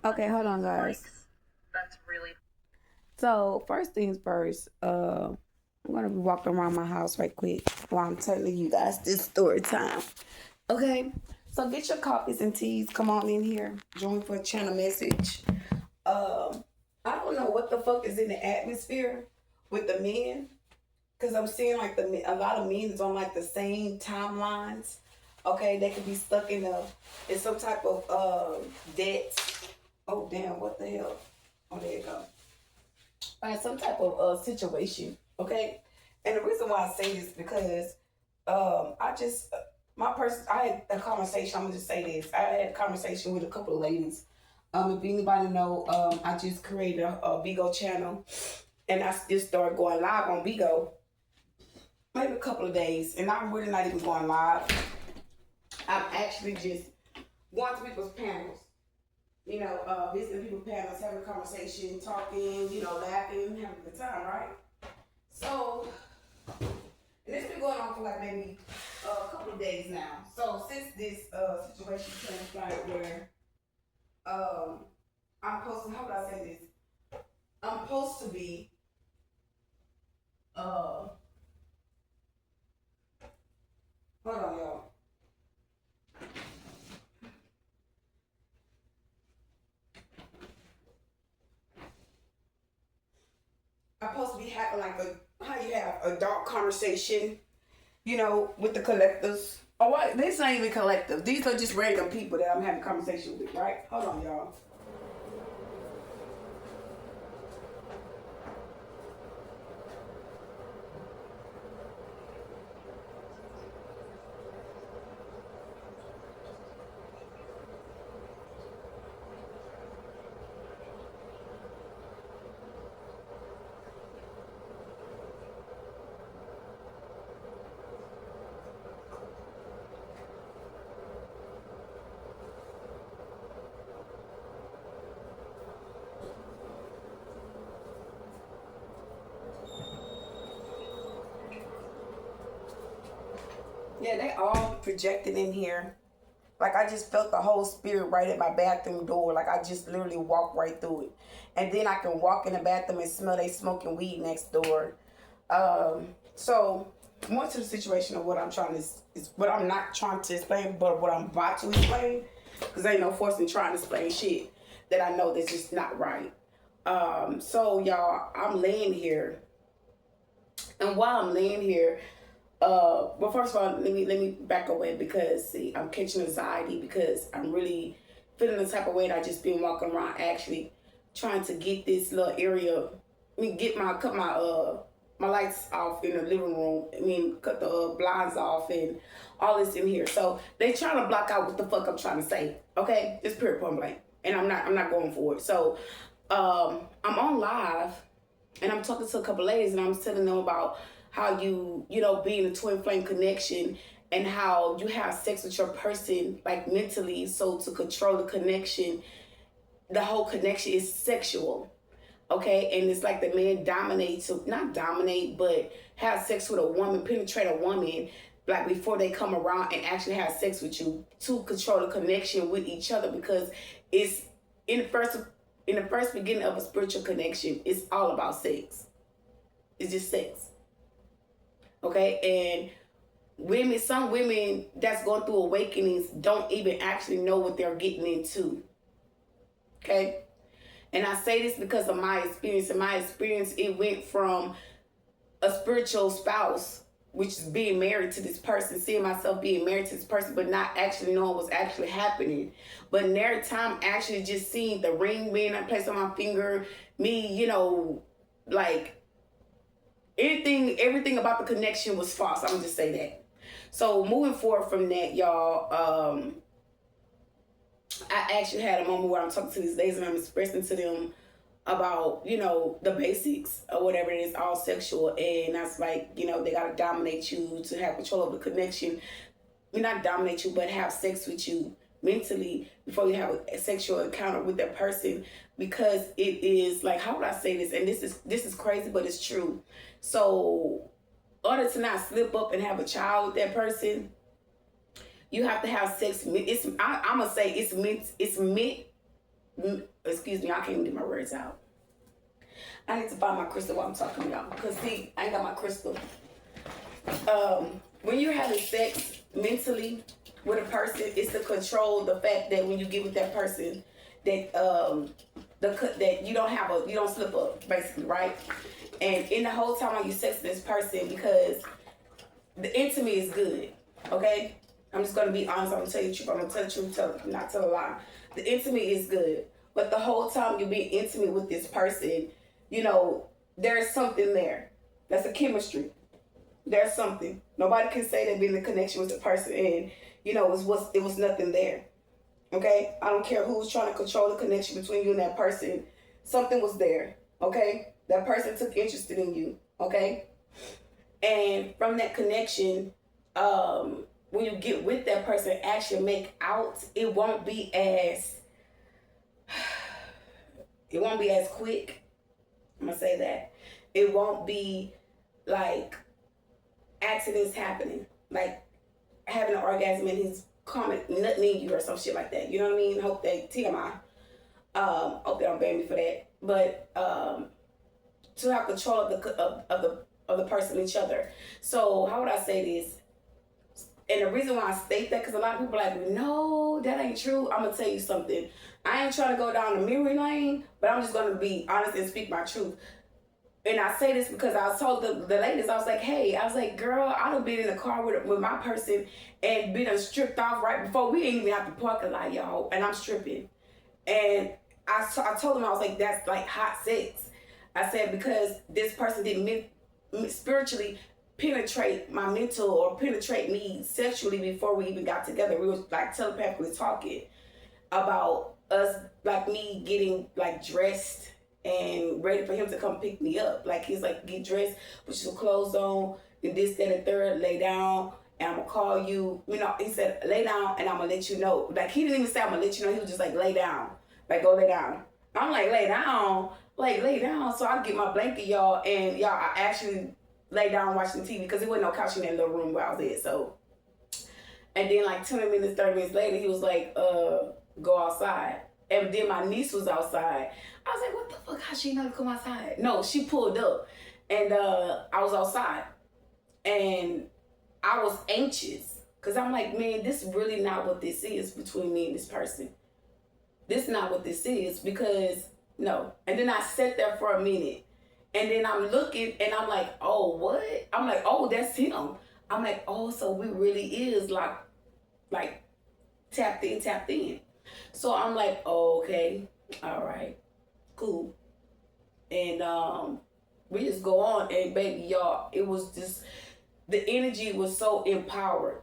Okay, hold on, guys. So first things first, I'm gonna be walking around my house right quick while I'm telling you guys this story time. Okay, so get your coffees and teas. Come on in here. Join for a channel message. I don't know what the fuck is in the atmosphere with the men, because I'm seeing like a lot of men is on like the same timelines. Okay, they could be stuck in some type of debt. Oh damn, what the hell? Oh, there you go. Some type of situation. Okay, and the reason why I say this because I just my person I had a conversation. I'm gonna just say this. I had a conversation with a couple of ladies. If anybody know, I just created a Bigo channel, and I just started going live on Bigo maybe a couple of days, and I'm really not even going live. I'm actually just going to people's panels, visiting people's panels, having a conversation, talking, laughing, having a good time, right? So, and it's been going on for like maybe a couple of days now. So since this situation transpired where I'm supposed to, how would I say this? I'm supposed to be uh hold on y'all. I'm supposed to be having like a how you have a dark conversation, with the collectors. Oh, what? This ain't even collective. These are just random people that I'm having conversation with, right? Hold on, y'all. Yeah, they all projected in here. Like I just felt the whole spirit right at my bathroom door. Like I just literally walked right through it. And then I can walk in the bathroom and smell they smoking weed next door. So more to the situation of what I'm trying to is what I'm not trying to explain, but what I'm about to explain. Cause ain't no forcing trying to explain shit that I know that's just not right. So y'all, I'm laying here, and while I'm laying here, well, first of all, let me back away because see, I'm catching anxiety because I'm really feeling the type of way that I just been walking around actually trying to get this little area. I mean, cut my lights off in the living room. I mean, cut the blinds off and all this in here. So they trying to block out what the fuck I'm trying to say. Okay, just period point blank. And I'm not going for it. So I'm on live and I'm talking to a couple ladies and I'm telling them about how you be in a twin flame connection and how you have sex with your person like mentally, so to control the connection, the whole connection is sexual. Okay, and it's like the man dominates, so not dominate, but have sex with a woman, penetrate a woman, like before they come around and actually have sex with you to control the connection with each other because it's in the first beginning of a spiritual connection, it's all about sex. It's just sex. Okay, and some women that's going through awakenings don't even actually know what they're getting into. Okay, and I say this because of my experience. In my experience, it went from a spiritual spouse, which is being married to this person, seeing myself being married to this person, but not actually knowing what's actually happening. But in their time, actually just seeing the ring being placed on my finger, me, like everything about the connection was false. I'm gonna just say that. So moving forward from that, y'all, I actually had a moment where I'm talking to these ladies and I'm expressing to them about, the basics or whatever it is, all sexual. And that's like, they gotta dominate you to have control of the connection. I mean, not dominate you, but have sex with you mentally before you have a sexual encounter with that person, because it is like, how would I say this? And this is crazy, but it's true. So in order to not slip up and have a child with that person, you have to have sex. I'm gonna say it's meant excuse me, I can't even get my words out. I need to find my crystal while I'm talking to y'all. Because see, I ain't got my crystal. When you're having sex mentally with a person, it's to control the fact that when you get with that person, that that you don't slip up, basically, right? And in the whole time while you sex with this person, because the intimate is good, okay? I'm just gonna be honest. I'm gonna tell you the truth. I'm gonna tell the truth, not tell a lie. The intimate is good, but the whole time you're being intimate with this person, you know, there's something there. That's a chemistry. There's something. Nobody can say they've been in a connection with the person and, you know, it was nothing there. Okay? I don't care who's trying to control the connection between you and that person. Something was there. Okay? That person took interest in you. Okay? And from that connection, when you get with that person, actually make out, it won't be as quick. I'm gonna say that. It won't be like accidents happening, like having an orgasm and he's coming nutting in you or some shit like that. You know what I mean? Hope they TMI. Hope they don't ban me for that. But to have control of the person, each other. So how would I say this? And the reason why I state that, because a lot of people are like, no, that ain't true. I'm gonna tell you something. I ain't trying to go down the memory lane, but I'm just gonna be honest and speak my truth. And I say this because I told the ladies, I was like, hey, girl, I done been in the car with my person and been stripped off right before we ain't even have to parking lot, y'all, and I'm stripping. And I told them, I was like, that's like hot sex. I said, because this person didn't spiritually penetrate my mental or penetrate me sexually before we even got together. We was like telepathically talking about us, like me getting like dressed and ready for him to come pick me up. Like he's like, get dressed, put your clothes on, and this, that, and third, lay down, and I'm gonna call you. You know, he said, lay down, and I'm gonna let you know. Like he didn't even say I'm gonna let you know. He was just like, lay down, like go lay down. I'm like, lay down, like lay down. So I get my blanket, y'all, and y'all, I actually lay down watching TV because there wasn't no couch in that little room where I was at. So, and then like 20 minutes, 30 minutes later, he was like, go outside. And then my niece was outside. I was like, what the fuck? How she know to come outside? No, she pulled up. And I was outside. And I was anxious. Because I'm like, man, this is really not what this is between me and this person. This is not what this is because, no. And then I sat there for a minute. And then I'm looking and I'm like, oh, what? I'm like, oh, that's him. I'm like, oh, so we really is like tapped in. So I'm like, oh, okay, all right, cool. And we just go on, and baby, y'all, it was just, the energy was so empowered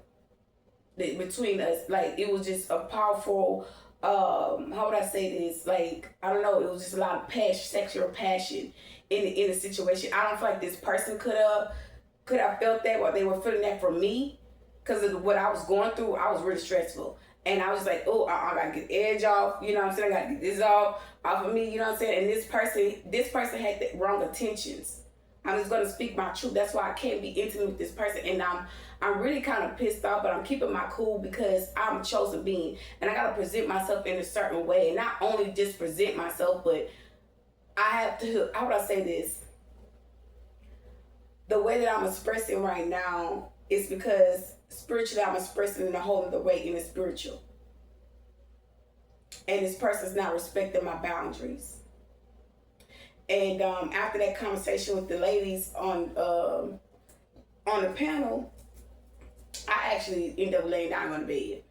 between us. Like, it was just a powerful, how would I say this? Like, I don't know, it was just a lot of passion, sexual passion in the situation. I don't feel like this person could have felt that while they were feeling that from me, because of what I was going through. I was really stressful. And I was like, oh, I gotta get the edge off, you know what I'm saying? I gotta get this off of me, you know what I'm saying? And this person had the wrong intentions. I'm just gonna speak my truth. That's why I can't be intimate with this person. And I'm really kind of pissed off, but I'm keeping my cool because I'm a chosen being. And I gotta present myself in a certain way. And not only just present myself, but I have to, how would I say this? The way that I'm expressing right now is because spiritually I'm expressing in a whole other way in the spiritual. And this person's not respecting my boundaries. And after that conversation with the ladies on the panel, I actually ended up laying down on the bed.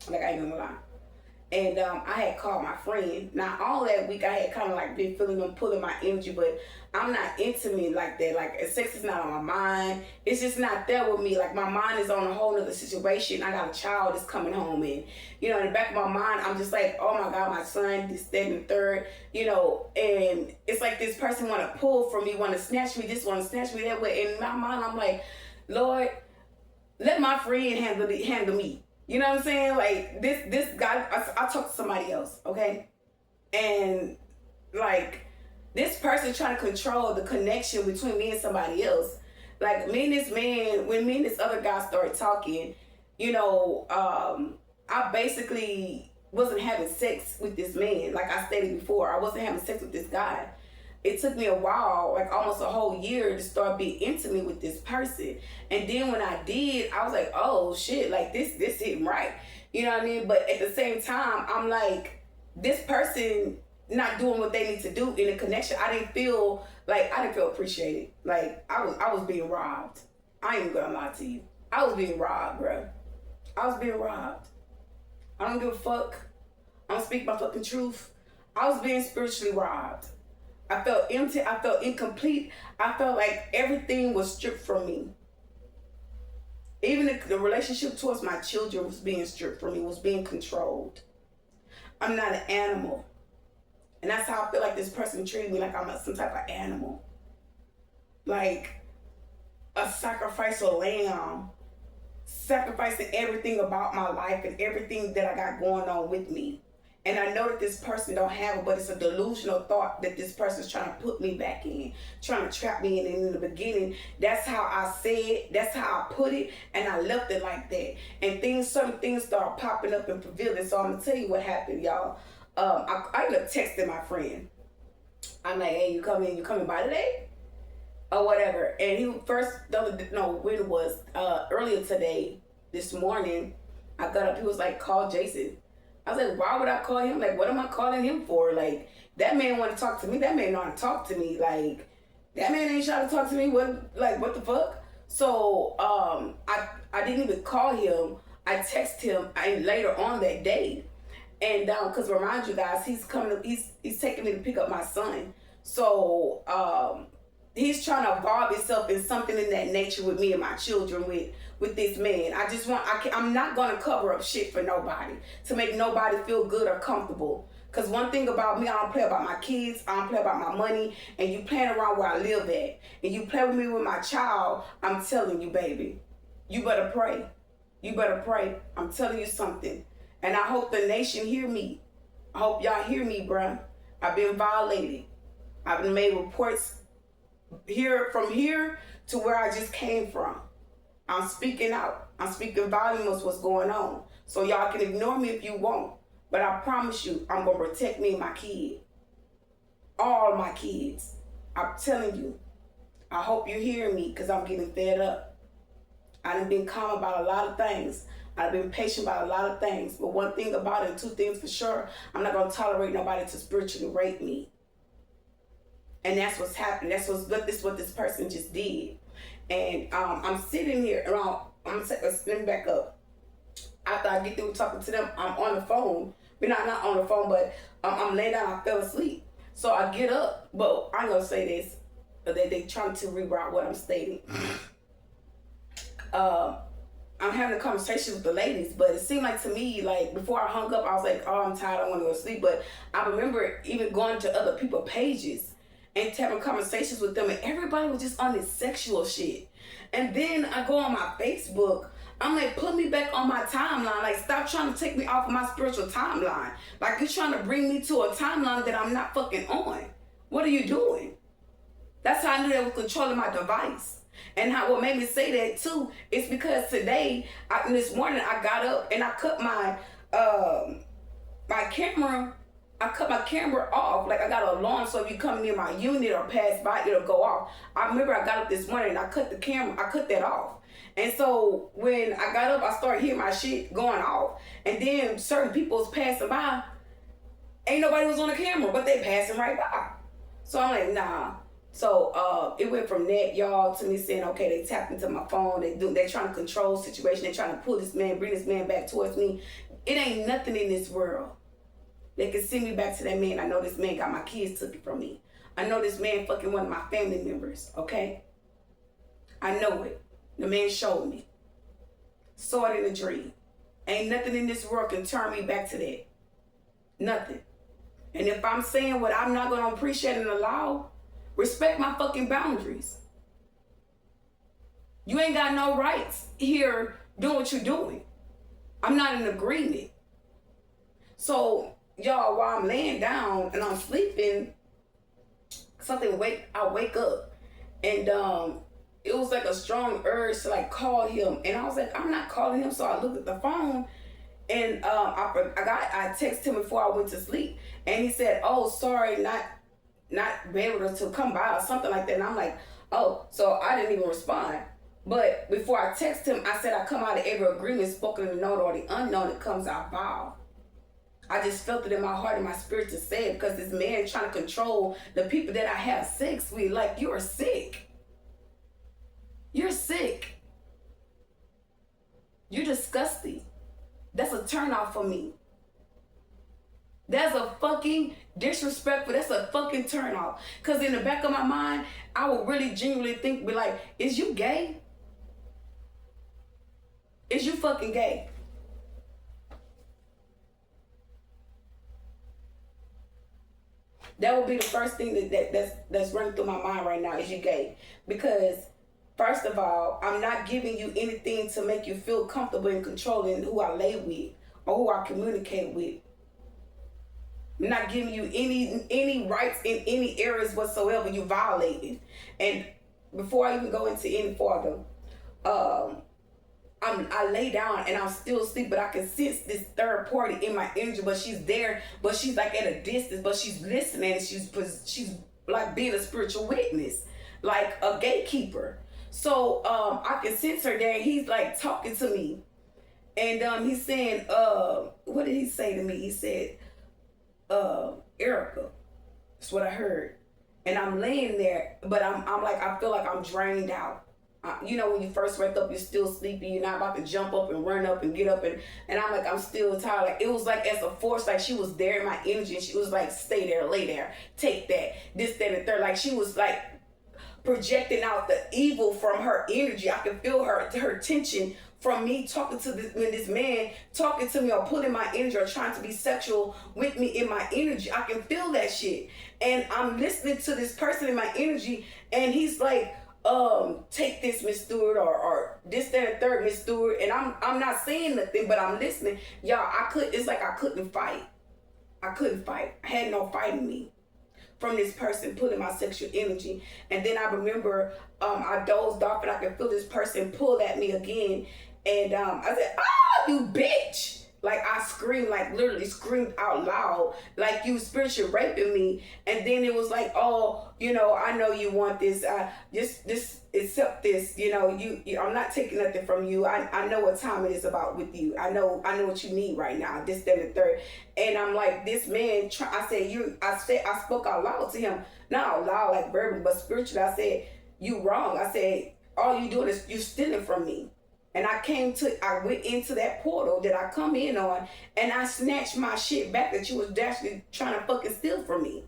Like, I ain't gonna lie. And I had called my friend. Now, all that week, I had kind of like been feeling them pulling my energy, but I'm not intimate like that. Like, sex is not on my mind. It's just not there with me. Like, my mind is on a whole nother situation. I got a child that's coming home, and, you know, in the back of my mind, I'm just like, oh my God, my son, this, that, and the third, you know, and it's like this person want to pull from me, want to snatch me this, want to snatch me that way. And in my mind, I'm like, Lord, let my friend handle me. You know what I'm saying? Like, this guy, I talked to somebody else, okay? And, like, this person trying to control the connection between me and somebody else. Like, me and this man, when me and this other guy started talking, you know, I basically wasn't having sex with this man. Like I stated before, I wasn't having sex with this guy. It took me a while, like almost a whole year, to start being intimate with this person. And then when I did, I was like, oh shit, like this hitting right. You know what I mean? But at the same time, I'm like, this person not doing what they need to do in a connection. I didn't feel appreciated. Like I was being robbed. I ain't gonna lie to you. I was being robbed, bro. I was being robbed. I don't give a fuck. I don't speak my fucking truth. I was being spiritually robbed. I felt empty. I felt incomplete. I felt like everything was stripped from me. Even the relationship towards my children was being stripped from me, was being controlled. I'm not an animal. And that's how I feel like this person treated me, like I'm some type of animal. Like a sacrificial lamb, sacrificing everything about my life and everything that I got going on with me. And I know that this person don't have it, but it's a delusional thought that this person's trying to put me back in, trying to trap me in. And in the beginning, that's how I said, that's how I put it, and I left it like that. And certain things start popping up and revealing. So I'm gonna tell you what happened, y'all. I ended up texting my friend. I'm like, hey, you coming by today? Or whatever. And he when it was earlier today, this morning, I got up, he was like, call Jason. I was like, why would I call him? Like, what am I calling him for? Like, that man want to talk to me. That man don't want to talk to me. Like, that man ain't trying to talk to me. What the fuck? So, I didn't even call him. I texted him later on that day. And, cause remind you guys, he's taking me to pick up my son. So, he's trying to involve himself in something in that nature with me and my children with this man. I'm not gonna cover up shit for nobody to make nobody feel good or comfortable. Cause one thing about me, I don't play about my kids, I don't play about my money, and you playing around where I live at, and you play with me with my child, I'm telling you, baby, you better pray. You better pray. I'm telling you something. And I hope the nation hear me. I hope y'all hear me, bruh. I've been violated. I've been made reports from here to where I just came from. I'm speaking out. I'm speaking volume of what's going on. So y'all can ignore me if you want. But I promise you, I'm going to protect me and my kid. All my kids. I'm telling you. I hope you hear me because I'm getting fed up. I done been calm about a lot of things. I've been patient about a lot of things. But one thing about it, two things for sure, I'm not going to tolerate nobody to spiritually rape me. And that's what's happening. This is what this person just did. And I'm sitting here around, let me back up. After I get through talking to them, I'm on the phone. We're not on the phone, but I'm laying down, I fell asleep. So I get up, but I'm going to say this, but they trying to reroute what I'm stating. I'm having a conversation with the ladies, but it seemed like to me, like before I hung up, I was like, oh, I'm tired, I want to go to sleep. But I remember even going to other people's pages and having conversations with them, and everybody was just on this sexual shit. And then I go on my Facebook, I'm like, put me back on my timeline. Like, stop trying to take me off of my spiritual timeline. Like, you're trying to bring me to a timeline that I'm not fucking on. What are you doing? That's how I knew they were controlling my device. And what made me say that too is because today, this morning, I got up and I cut my camera. I cut my camera off. Like, I got an alarm, so if you come near my unit or pass by, it'll go off. I remember I got up this morning and I cut the camera. I cut that off. And so when I got up, I started hearing my shit going off. And then certain people was passing by. Ain't nobody was on the camera, but they passing right by. So I'm like, nah. So it went from that, y'all, to me saying, okay, they tapped into my phone. They trying to control the situation. They trying to pull this man, bring this man back towards me. It ain't nothing in this world. They can send me back to that man. I know this man got my kids took it from me. I know this man fucking one of my family members, okay? I know it. The man showed me. Saw it in a dream. Ain't nothing in this world can turn me back to that. Nothing. And if I'm saying what I'm not going to appreciate and allow, respect my fucking boundaries. You ain't got no rights here doing what you're doing. I'm not in agreement. So, y'all, while I'm laying down and I'm sleeping, I wake up. And it was like a strong urge to like call him. And I was like, I'm not calling him. So I looked at the phone And I texted him before I went to sleep, and he said, "Oh, sorry, not be able to come by," or something like that. And I'm like, "Oh," so I didn't even respond. But before I text him, I said, "I come out of every agreement spoken in the known or the unknown. It comes out vow." I just felt it in my heart and my spirit to say it, because this man trying to control the people that I have sex with. Like, you're sick. You're sick. You're disgusting. That's a turn off for me. That's a fucking disrespectful. That's a fucking turn off. Because in the back of my mind, I would really genuinely think, be like, is you gay? Is you fucking gay? That would be the first thing that's running through my mind right now. Is you gay? Because first of all, I'm not giving you anything to make you feel comfortable in controlling who I lay with or who I communicate with. I'm not giving you any rights in any areas whatsoever. You violated. And before I even go into any further, I lay down and I'm still asleep, but I can sense this third party in my energy. But she's there, but she's like at a distance, but she's listening. And she's like being a spiritual witness, like a gatekeeper. So I can sense her there. And he's like talking to me, and he's saying, what did he say to me? He said, Erica. That's what I heard. And I'm laying there, but I'm like, I feel like I'm drained out. You know, when you first wake up, you're still sleepy. You're not about to jump up and run up and get up. And I'm like, I'm still tired. Like, it was like as a force, like she was there in my energy. And she was like, stay there, lay there, take that, this, that, and third. Like, she was like projecting out the evil from her energy. I could feel her tension from me talking to this man talking to me or pulling my energy or trying to be sexual with me in my energy. I can feel that shit. And I'm listening to this person in my energy, and he's like, take this, Miss Stewart, or this, that, and third, Miss Stewart. And I'm not saying nothing, but I'm listening. Y'all, it's like I couldn't fight. I couldn't fight. I had no fight in me from this person pulling my sexual energy. And then I remember I dozed off and I could feel this person pull at me again. And I said, "Ah, you bitch." Like, I screamed, like literally screamed out loud, like you spiritual raping me. And then it was like, "Oh, you know, I know you want this. Just accept this. You know, you I'm not taking nothing from you. I know what time it is about with you. I know what you need right now. This, that, and the third." And I'm like, this man. I spoke out loud to him, not out loud like verbally, but spiritually. I said, "You wrong." I said, "All you doing is you stealing from me." And I went into that portal that I come in on, and I snatched my shit back that you was actually trying to fucking steal from me.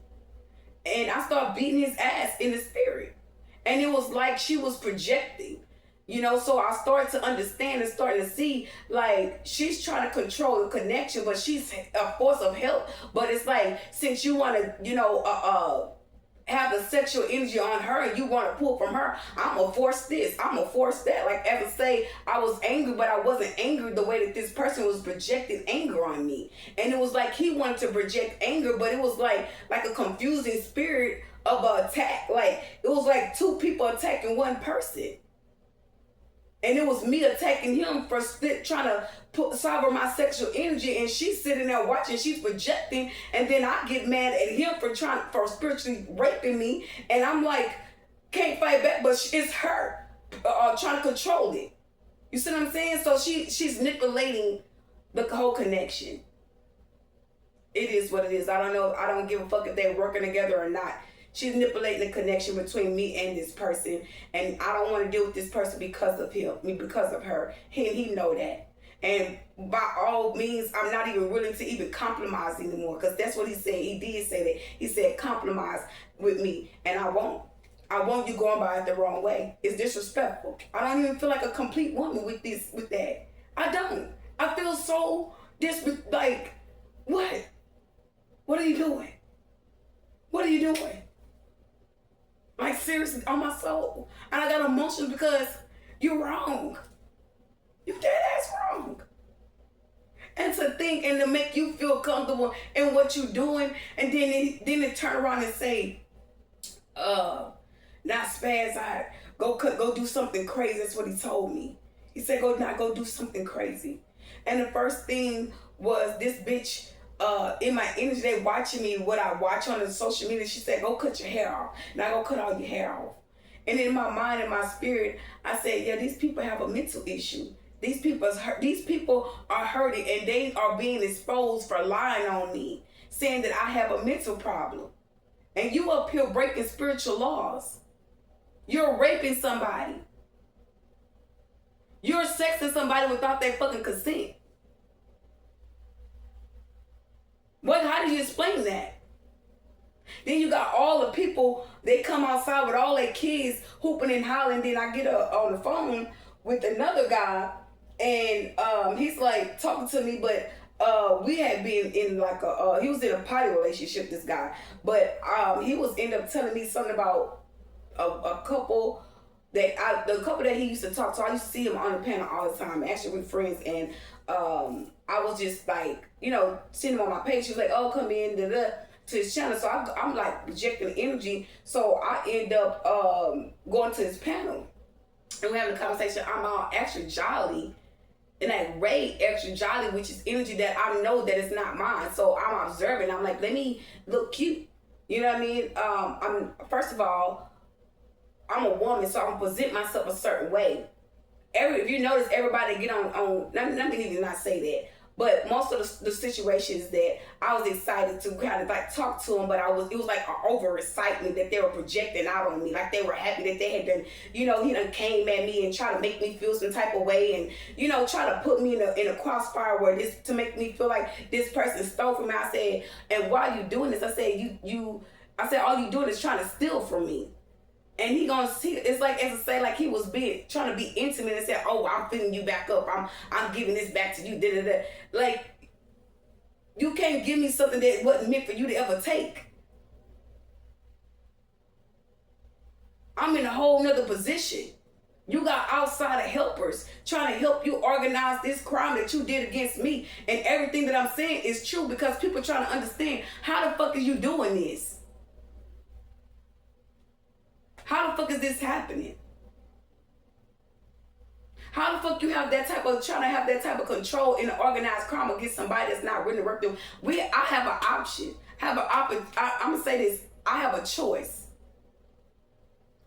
And I started beating his ass in the spirit. And it was like she was projecting. You know, so I started to understand and started to see, like, she's trying to control the connection, but she's a force of help. But it's like, since you want to, you know, have the sexual energy on her and you want to pull from her, I'm gonna force this, I'm gonna force that. Like, ever say I was angry, but I wasn't angry the way that this person was projecting anger on me. And it was like he wanted to project anger, but it was like a confusing spirit of an attack. Like, it was like two people attacking one person. And it was me attacking him for trying to solve my sexual energy, and she's sitting there watching, she's projecting, and then I get mad at him for spiritually raping me, and I'm like, can't fight back, but it's her trying to control it. You see what I'm saying? So she's manipulating the whole connection. It is what it is. I don't know. I don't give a fuck if they're working together or not. She's manipulating the connection between me and this person, and I don't want to deal with this person because of him, because of her. He know that. And by all means, I'm not even willing to even compromise anymore, because that's what he said. He did say that. He said, compromise with me, and I won't. I want you going by it the wrong way. It's disrespectful. I don't even feel like a complete woman with that. I don't. I feel so like, what? What are you doing? What are you doing? Like, seriously, on my soul. And I got emotions because you're wrong. You dead ass wrong. And to think and to make you feel comfortable in what you're doing, and then it turn around and say, not spaz out. Go do something crazy. That's what he told me. He said, go do something crazy. And the first thing was this bitch in my energy, they watching me, what I watch on the social media. She said, go cut your hair off. Now go cut all your hair off. And in my mind and my spirit, I said, yeah, these people have a mental issue. These people are hurting, and they are being exposed for lying on me, saying that I have a mental problem. And you up here breaking spiritual laws. You're raping somebody. You're sexing somebody without their fucking consent. How do you explain that? Then you got all the people, they come outside with all their kids hooping and hollering. Then I get on the phone with another guy, and he's like talking to me, but we had been in like he was in a potty relationship, this guy, but he was end up telling me something about a couple the couple that he used to talk to. I used to see him on the panel all the time. Actually, we're friends, and I was just like, seeing him on my page. She was like, "Oh, come in, to his channel." So I'm like projecting energy. So I end up going to his panel, and we're having a conversation. I'm all extra jolly, and that rate extra jolly, which is energy that I know that it's not mine. So I'm observing. I'm like, let me look cute. You know what I mean? First of all, I'm a woman, so I'm present myself a certain way. If you notice, everybody get on. Let me even not say that. But most of the situations that I was excited to kind of like talk to them, but it was like an over excitement that they were projecting out on me. Like they were happy that they had done, he done came at me and tried to make me feel some type of way, and try to put me in a crossfire where to make me feel like this person stole from me. I said, and while you doing this, I said, I said, all you doing is trying to steal from me. And it's like, as I say, like he was trying to be intimate and said, oh, I'm filling you back up. I'm giving this back to you. Da, da, da. Like, you can't give me something that wasn't meant for you to ever take. I'm in a whole nother position. You got outside helpers trying to help you organize this crime that you did against me. And everything that I'm saying is true because people are trying to understand, how the fuck is you doing this? How the fuck is this happening? How the fuck you have that type of, trying to have that type of control in the organized crime against somebody that's not really working? I have an option. I'm gonna say this. I have a choice.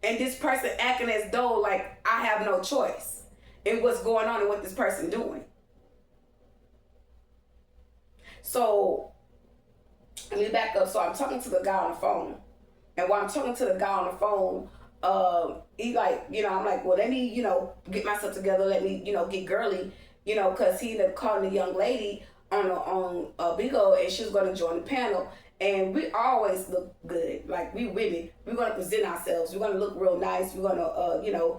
And this person acting as though like I have no choice in what's going on and what this person doing. So let me back up. So I'm talking to the guy on the phone. And while I'm talking to the guy on the phone, he like, I'm like, well, let me, get myself together. Let me, get girly, because he ended up calling a young lady on Bigo, and she was going to join the panel. And we always look good. Like, we women, we're going to present ourselves. We're going to look real nice. We're going to,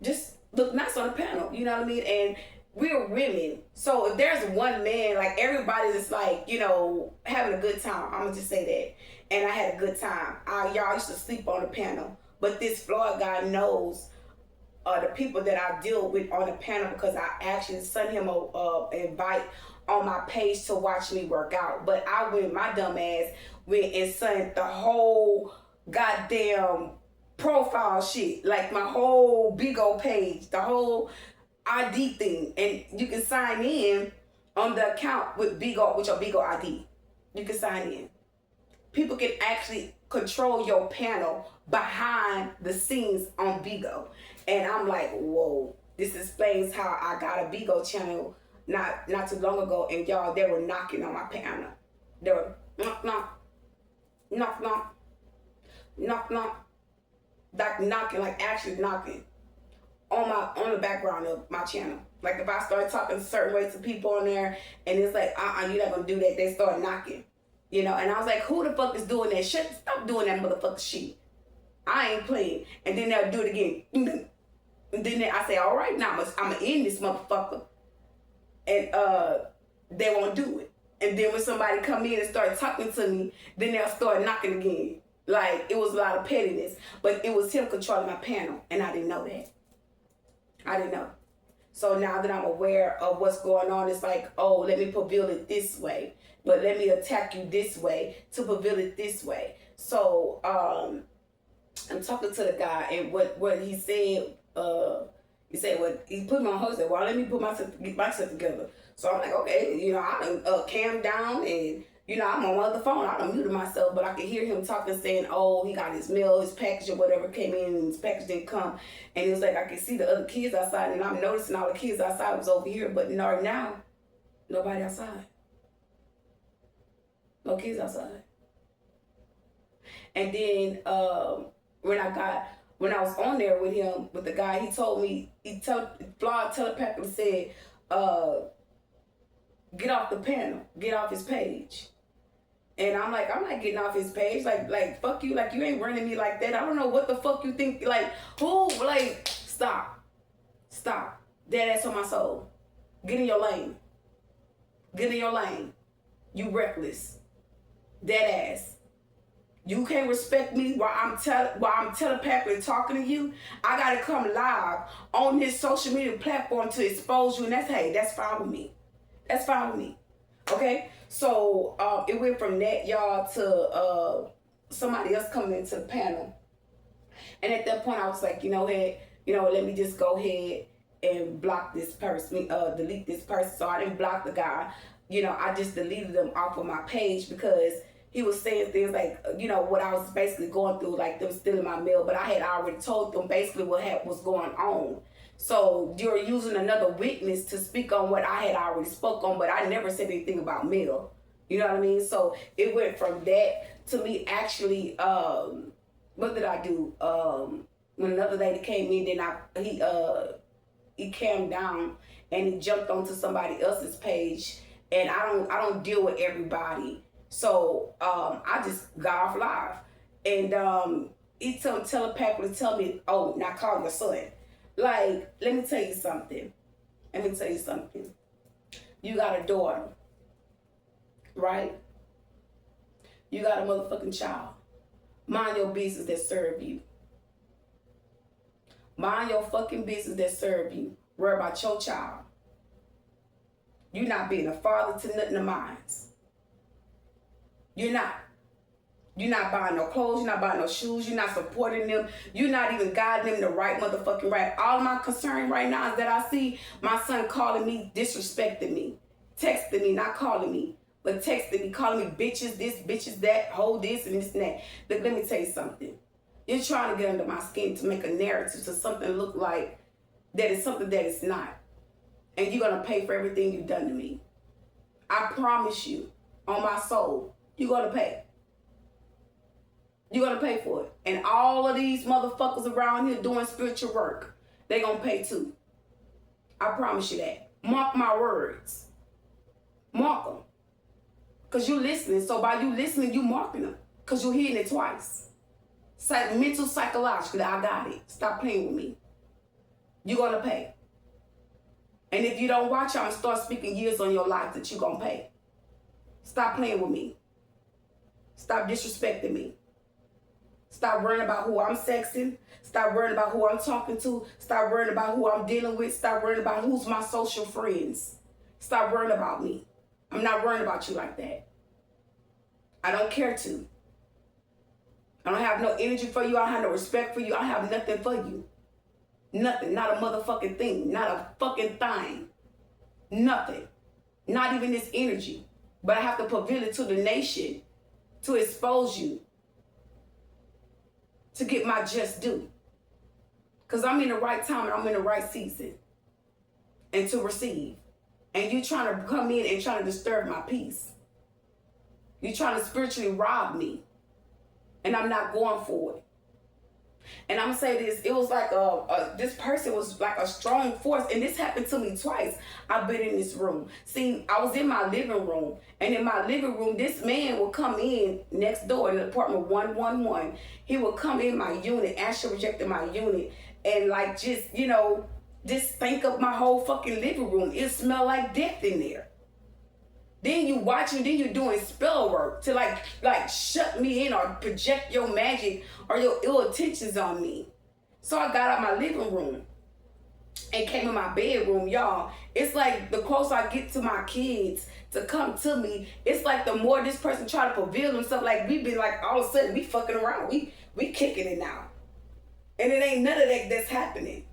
just look nice on the panel. You know what I mean? And we're women. So if there's one man, like everybody's just like, having a good time. I'm going to just say that. And I had a good time. Y'all used to sleep on the panel. But this Floyd guy knows the people that I deal with on the panel because I actually sent him an invite on my page to watch me work out. But my dumb ass went and sent the whole goddamn profile shit. Like my whole Bigo page, the whole ID thing. And you can sign in on the account with your Bigo ID. You can sign in. People can actually control your panel behind the scenes on Bigo. And I'm like, whoa, this explains how I got a Bigo channel not too long ago. And y'all, they were knocking on my panel. They were knock, knock, knock, knock, knock, knock, like knocking, like actually knocking on the background of my channel. Like if I start talking certain ways to people on there and it's like, you're not gonna do that, they start knocking. And I was like, who the fuck is doing that shit? Stop doing that motherfucker shit. I ain't playing. And then they'll do it again. And then I say, all right, now I'm going to end this motherfucker. And they won't do it. And then when somebody come in and start talking to me, then they'll start knocking again. Like, it was a lot of pettiness. But it was him controlling my panel. And I didn't know that. I didn't know. So now that I'm aware of what's going on, it's like, oh, let me pavil it this way. But let me attack you this way to pavil it this way. So I'm talking to the guy, and what he said, He said, well, he put me on hold. He said, well, let me get myself together. So I'm like, okay, I done calmed down and, I'm on the phone. I done muted myself, but I could hear him talking, saying, oh, he got his mail, his package or whatever came in and his package didn't come. And it was like, I could see the other kids outside and I'm noticing all the kids outside was over here, but now, nobody outside. No kids outside. And then when I was on there with him, with the guy, he told me, Flawed telepathically said, get off the panel, get off his page. And I'm like, I'm not getting off his page. Like, fuck you. Like, you ain't running me like that. I don't know what the fuck you think. Like, who? Like, stop. Dead ass on my soul. Get in your lane. You reckless. Dead ass. You can't respect me while I'm telepathically talking to you. I gotta come live on this social media platform to expose you, and that's fine with me. That's fine with me. Okay? So it went from that, y'all, to somebody else coming into the panel. And at that point I was like, let me just go ahead and block this person, delete this person. So I didn't block the guy. I just deleted them off of my page because he was saying things like, what I was basically going through, like them stealing my mail, but I had already told them basically what was going on. So you're using another witness to speak on what I had already spoke on, but I never said anything about mail. You know what I mean? So it went from that to me actually, what did I do? When another lady came in, then he calmed down and he jumped onto somebody else's page, and I don't deal with everybody. So I just got off live, and he telepathically tell me, oh, now call your son. Like, let me tell you something. You got a daughter, right? You got a motherfucking child. Mind your business that serve you. Mind your fucking business that serve you. Worry about your child. You're not being a father to nothing of mine. You're not. You're not buying no clothes. You're not buying no shoes. You're not supporting them. You're not even guiding them the right motherfucking right. All my concern right now is that I see my son calling me, disrespecting me, texting me, not calling me, but texting me, calling me bitches this, bitches that, hold this and this and that. But let me tell you something. You're trying to get under my skin to make a narrative to something look like that is something that it's not. And you're going to pay for everything you've done to me. I promise you, on my soul, you're going to pay. You're going to pay for it. And all of these motherfuckers around here doing spiritual work, they going to pay too. I promise you that. Mark my words. Mark them. Because you're listening. So by you listening, you marking them. Because you're hearing it twice. Mental, psychologically, I got it. Stop playing with me. You're going to pay. And if you don't watch, I'm going to start speaking years on your life that you're going to pay. Stop playing with me. Stop disrespecting me. Stop worrying about who I'm sexing. Stop worrying about who I'm talking to. Stop worrying about who I'm dealing with. Stop worrying about who's my social friends. Stop worrying about me. I'm not worrying about you like that. I don't care to. I don't have no energy for you. I don't have no respect for you. I have nothing for you. Nothing. Not a motherfucking thing. Not a fucking thing. Nothing. Not even this energy. But I have to reveal it to the nation to expose you. To get my just due. Because I'm in the right time and I'm in the right season. And to receive. And you trying to come in and trying to disturb my peace. You trying to spiritually rob me. And I'm not going for it. And I'm going to say this. It was like this person was like a strong force. And this happened to me twice. I've been in this room. See, I was in my living room. And in my living room, this man would come in next door in apartment 111. He would come in my unit, actually rejected my unit. And like just, just think of my whole fucking living room. It smelled like death in there. Then you watching, then you're doing spell work to like shut me in or project your magic or your ill intentions on me. So I got out my living room and came in my bedroom, y'all. It's like the closer I get to my kids to come to me, it's like the more this person try to reveal themselves, like we been like all of a sudden we fucking around. We kicking it now. And it ain't none of that that's happening.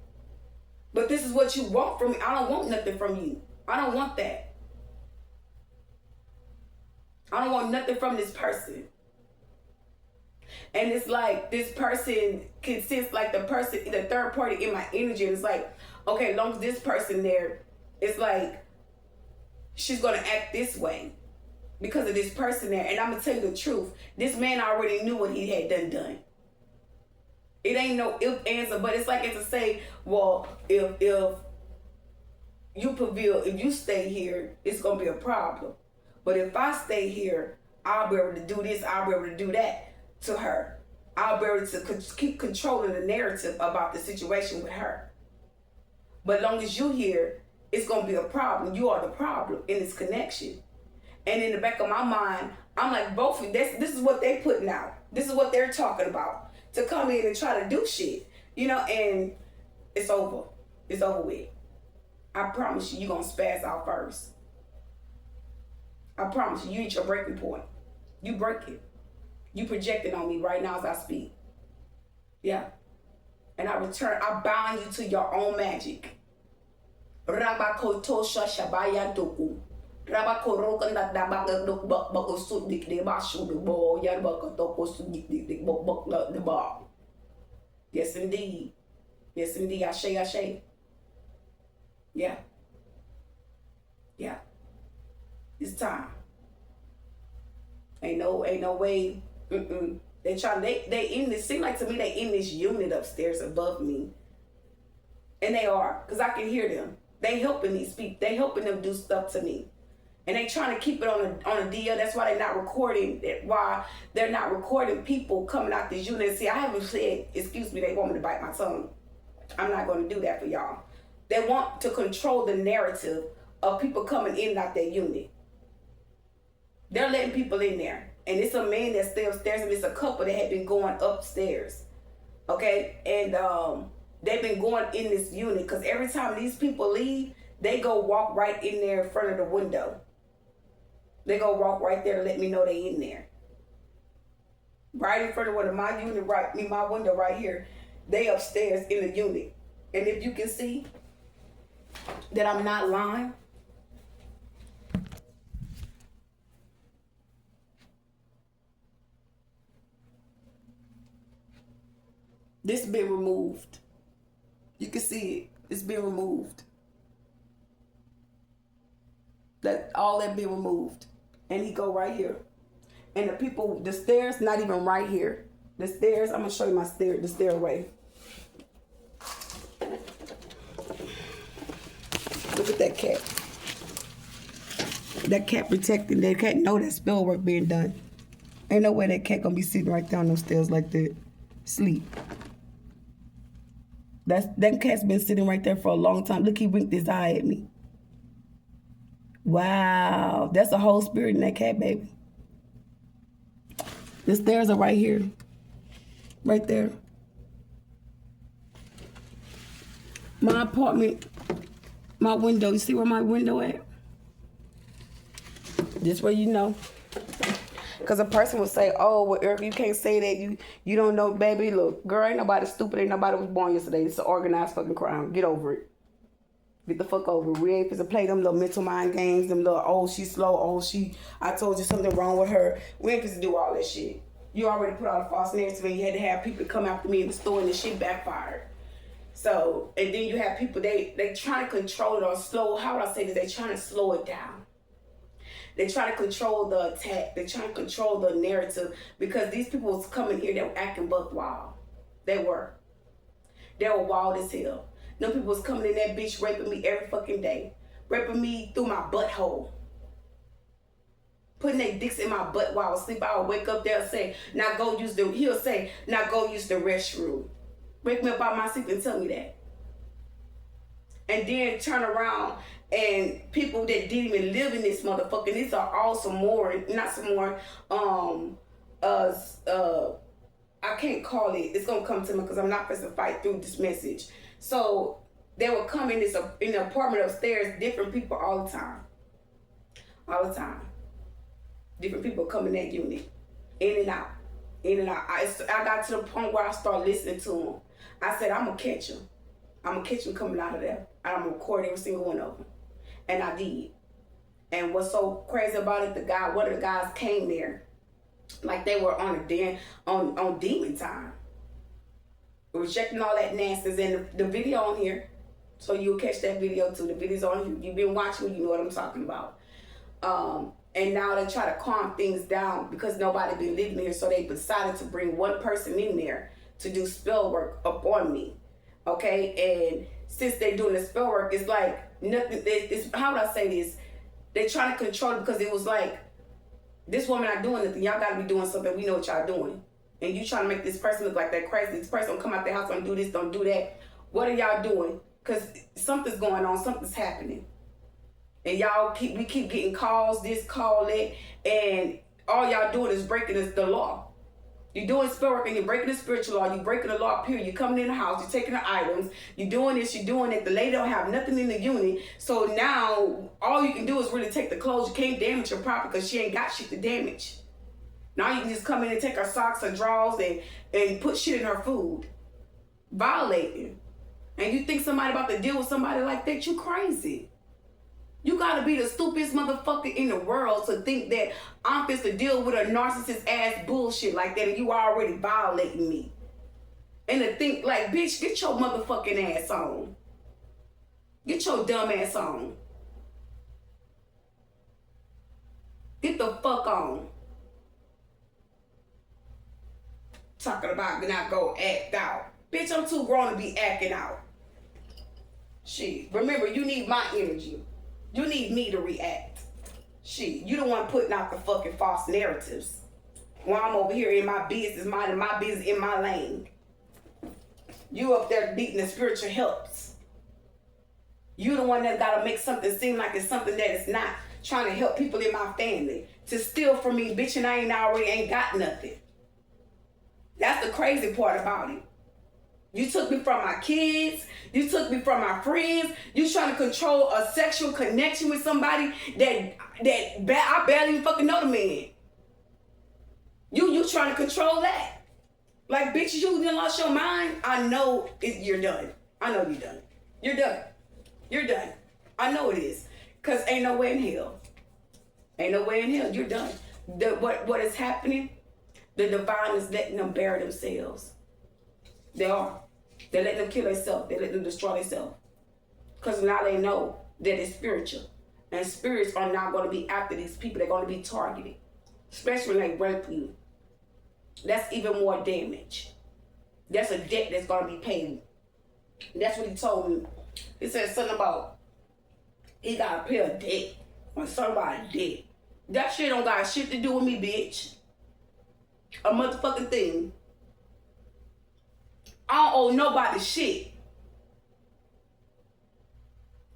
But this is what you want from me. I don't want nothing from you. I don't want that. I don't want nothing from this person. And it's like this person consists like the person, the third party in my energy. And it's like, okay, as long as this person there, it's like she's gonna act this way because of this person there. And I'm gonna tell you the truth. This man already knew what he had done. It ain't no if answer, but it's like it's to say, well, if you prevail, if you stay here, it's gonna be a problem. But if I stay here, I'll be able to do this, I'll be able to do that to her. I'll be able to keep controlling the narrative about the situation with her. But as long as you here, it's gonna be a problem. You are the problem in this connection. And in the back of my mind, I'm like, both of this is what they putting out. This is what they're talking about. To come in and try to do shit. You know, and it's over. It's over with. I promise you, you're gonna spaz out first. I promise you, you reach your breaking point. You break it. You projecting on me right now as I speak. Yeah. And I bound you to your own magic. Rabakotosha Shabaya Doku. Rabakorokan Dabaka Bakosu Dick de Bashu the ball, Yabakotoko Sudik the ball. Yes, indeed. Yes, indeed. Ashe. Yeah. Yeah. It's time. Ain't no way. They in this, seem like to me they in this unit upstairs above me. And they are, because I can hear them. They helping these people. They helping them do stuff to me. And they trying to keep it on a DL. That's why they're not recording. Why they're not recording people coming out this unit. See, I haven't said, excuse me, they want me to bite my tongue. I'm not going to do that for y'all. They want to control the narrative of people coming in and out their unit. They're letting people in there. And it's a man that's still upstairs, and it's a couple that had been going upstairs. Okay? And they've been going in this unit because every time these people leave, they go walk right in there in front of the window. They go walk right there to let me know they in there. Right in front of my unit, right in my window right here. They upstairs in the unit. And if you can see that I'm not lying, this been removed. You can see it. It's been removed. That all that been removed. And he go right here. And the people, the stairs, not even right here. The stairs, I'm gonna show you the stairway. Look at that cat. That cat protecting. That cat know that spell work being done. Ain't no way that cat gonna be sitting right down those stairs like that. Sleep. That cat's been sitting right there for a long time. Look, he winked his eye at me. Wow, that's a whole spirit in that cat, baby. The stairs are right here. Right there. My apartment, my window, you see where my window at? This way you know. Because a person would say, oh, well, Erica, you can't say that. You don't know, baby. Look, girl, ain't nobody stupid. Ain't nobody was born yesterday. It's an organized fucking crime. Get over it. Get the fuck over it. We ain't supposed to play them little mental mind games. Them little, oh, she's slow. Oh, I told you something wrong with her. We ain't supposed to do all that shit. You already put out a false narrative and you had to have people come after me in the store and the shit backfired. So, and then you have people, they trying to control it or slow, how would I say this? They trying to slow it down. They try to control the attack. They try to control the narrative because these people was coming here, they were acting buck wild. They were. They were wild as hell. Them people was coming in that bitch raping me every fucking day. Raping me through my butthole. Putting their dicks in my butt while I was asleep. I would wake up there and say, he'll say, now go use the restroom. Wake me up out my sleep and tell me that. And then turn around and people that didn't even live in this motherfucker, these are all I can't call it. It's gonna come to me because I'm not supposed to fight through this message. So they would come in the apartment upstairs, different people all the time. All the time. Different people come in that unit. In and out. In and out. I got to the point where I started listening to them. I said, I'm gonna catch them. I'm gonna catch them coming out of there. And I'm gonna record every single one of them. And I did. And what's so crazy about it, one of the guys came there like they were on on demon time. Rejecting all that nastiness, and the video on here. So you'll catch that video too. The video's on here. You've been watching, you know what I'm talking about. And now they try to calm things down because nobody been living here, so they decided to bring one person in there to do spell work up on me. Okay, and since they doing the spell work, it's like nothing. It's, how would I say this? They trying to control it because it was like, this woman not doing nothing. Y'all gotta be doing something. We know what y'all doing, and you trying to make this person look like that crazy. This person don't come out the house, don't do this, don't do that. What are y'all doing? Because something's going on, something's happening. And we keep getting calls, this, call, that, and all y'all doing is breaking the law. You're doing spell work and you're breaking the spiritual law, you're breaking the law, period. You're coming in the house, you're taking the items, you're doing this, you're doing it. The lady don't have nothing in the unit. So now all you can do is really take the clothes. You can't damage your property because she ain't got shit to damage. Now you can just come in and take her socks, her drawers, and put shit in her food. Violating. And you think somebody about to deal with somebody like that, you crazy. You gotta be the stupidest motherfucker in the world to think that I'm supposed to deal with a narcissist ass bullshit like that and you already violating me. And to think like, bitch, get your motherfucking ass on. Get your dumb ass on. Get the fuck on. Talking about not go act out. Bitch, I'm too grown to be acting out. Shit, remember, you need my energy. You need me to react. Shit, you the one putting out the fucking false narratives. While I'm over here in my business, minding my business in my lane. You up there beating the spiritual helps. You the one that gotta make something seem like it's something that it's not. Trying to help people in my family. To steal from me, bitch, and I ain't got nothing. That's the crazy part about it. You took me from my kids. You took me from my friends. You trying to control a sexual connection with somebody that I barely even fucking know the man. You trying to control that. Like, bitch, you done lost your mind. I know you're done. I know you're done. You're done. You're done. I know it is. Because ain't no way in hell. Ain't no way in hell. You're done. What is happening? The divine is letting them bury themselves. They are. They let them kill themselves. They let them destroy themselves. Because now they know that it's spiritual. And spirits are not going to be after these people. They're going to be targeted. Especially when they rape you. That's even more damage. That's a debt that's going to be paid. That's what he told me. He said something about he got to pay a debt on somebody's debt. That shit don't got shit to do with me, bitch. A motherfucking thing. I don't owe nobody shit.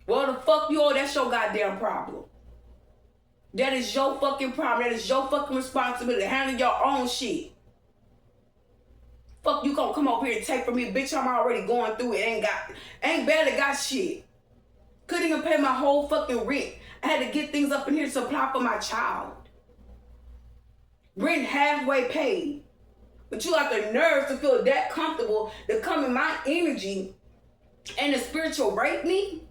Well, the fuck you owe, that's your goddamn problem. That is your fucking problem. That is your fucking responsibility. Handle your own shit. Fuck you gonna come over here and take from me, bitch. I'm already going through it. Ain't barely got shit. Couldn't even pay my whole fucking rent. I had to get things up in here to supply for my child. Rent halfway paid. But you got the nerves to feel that comfortable to come in my energy and the spiritual rape me?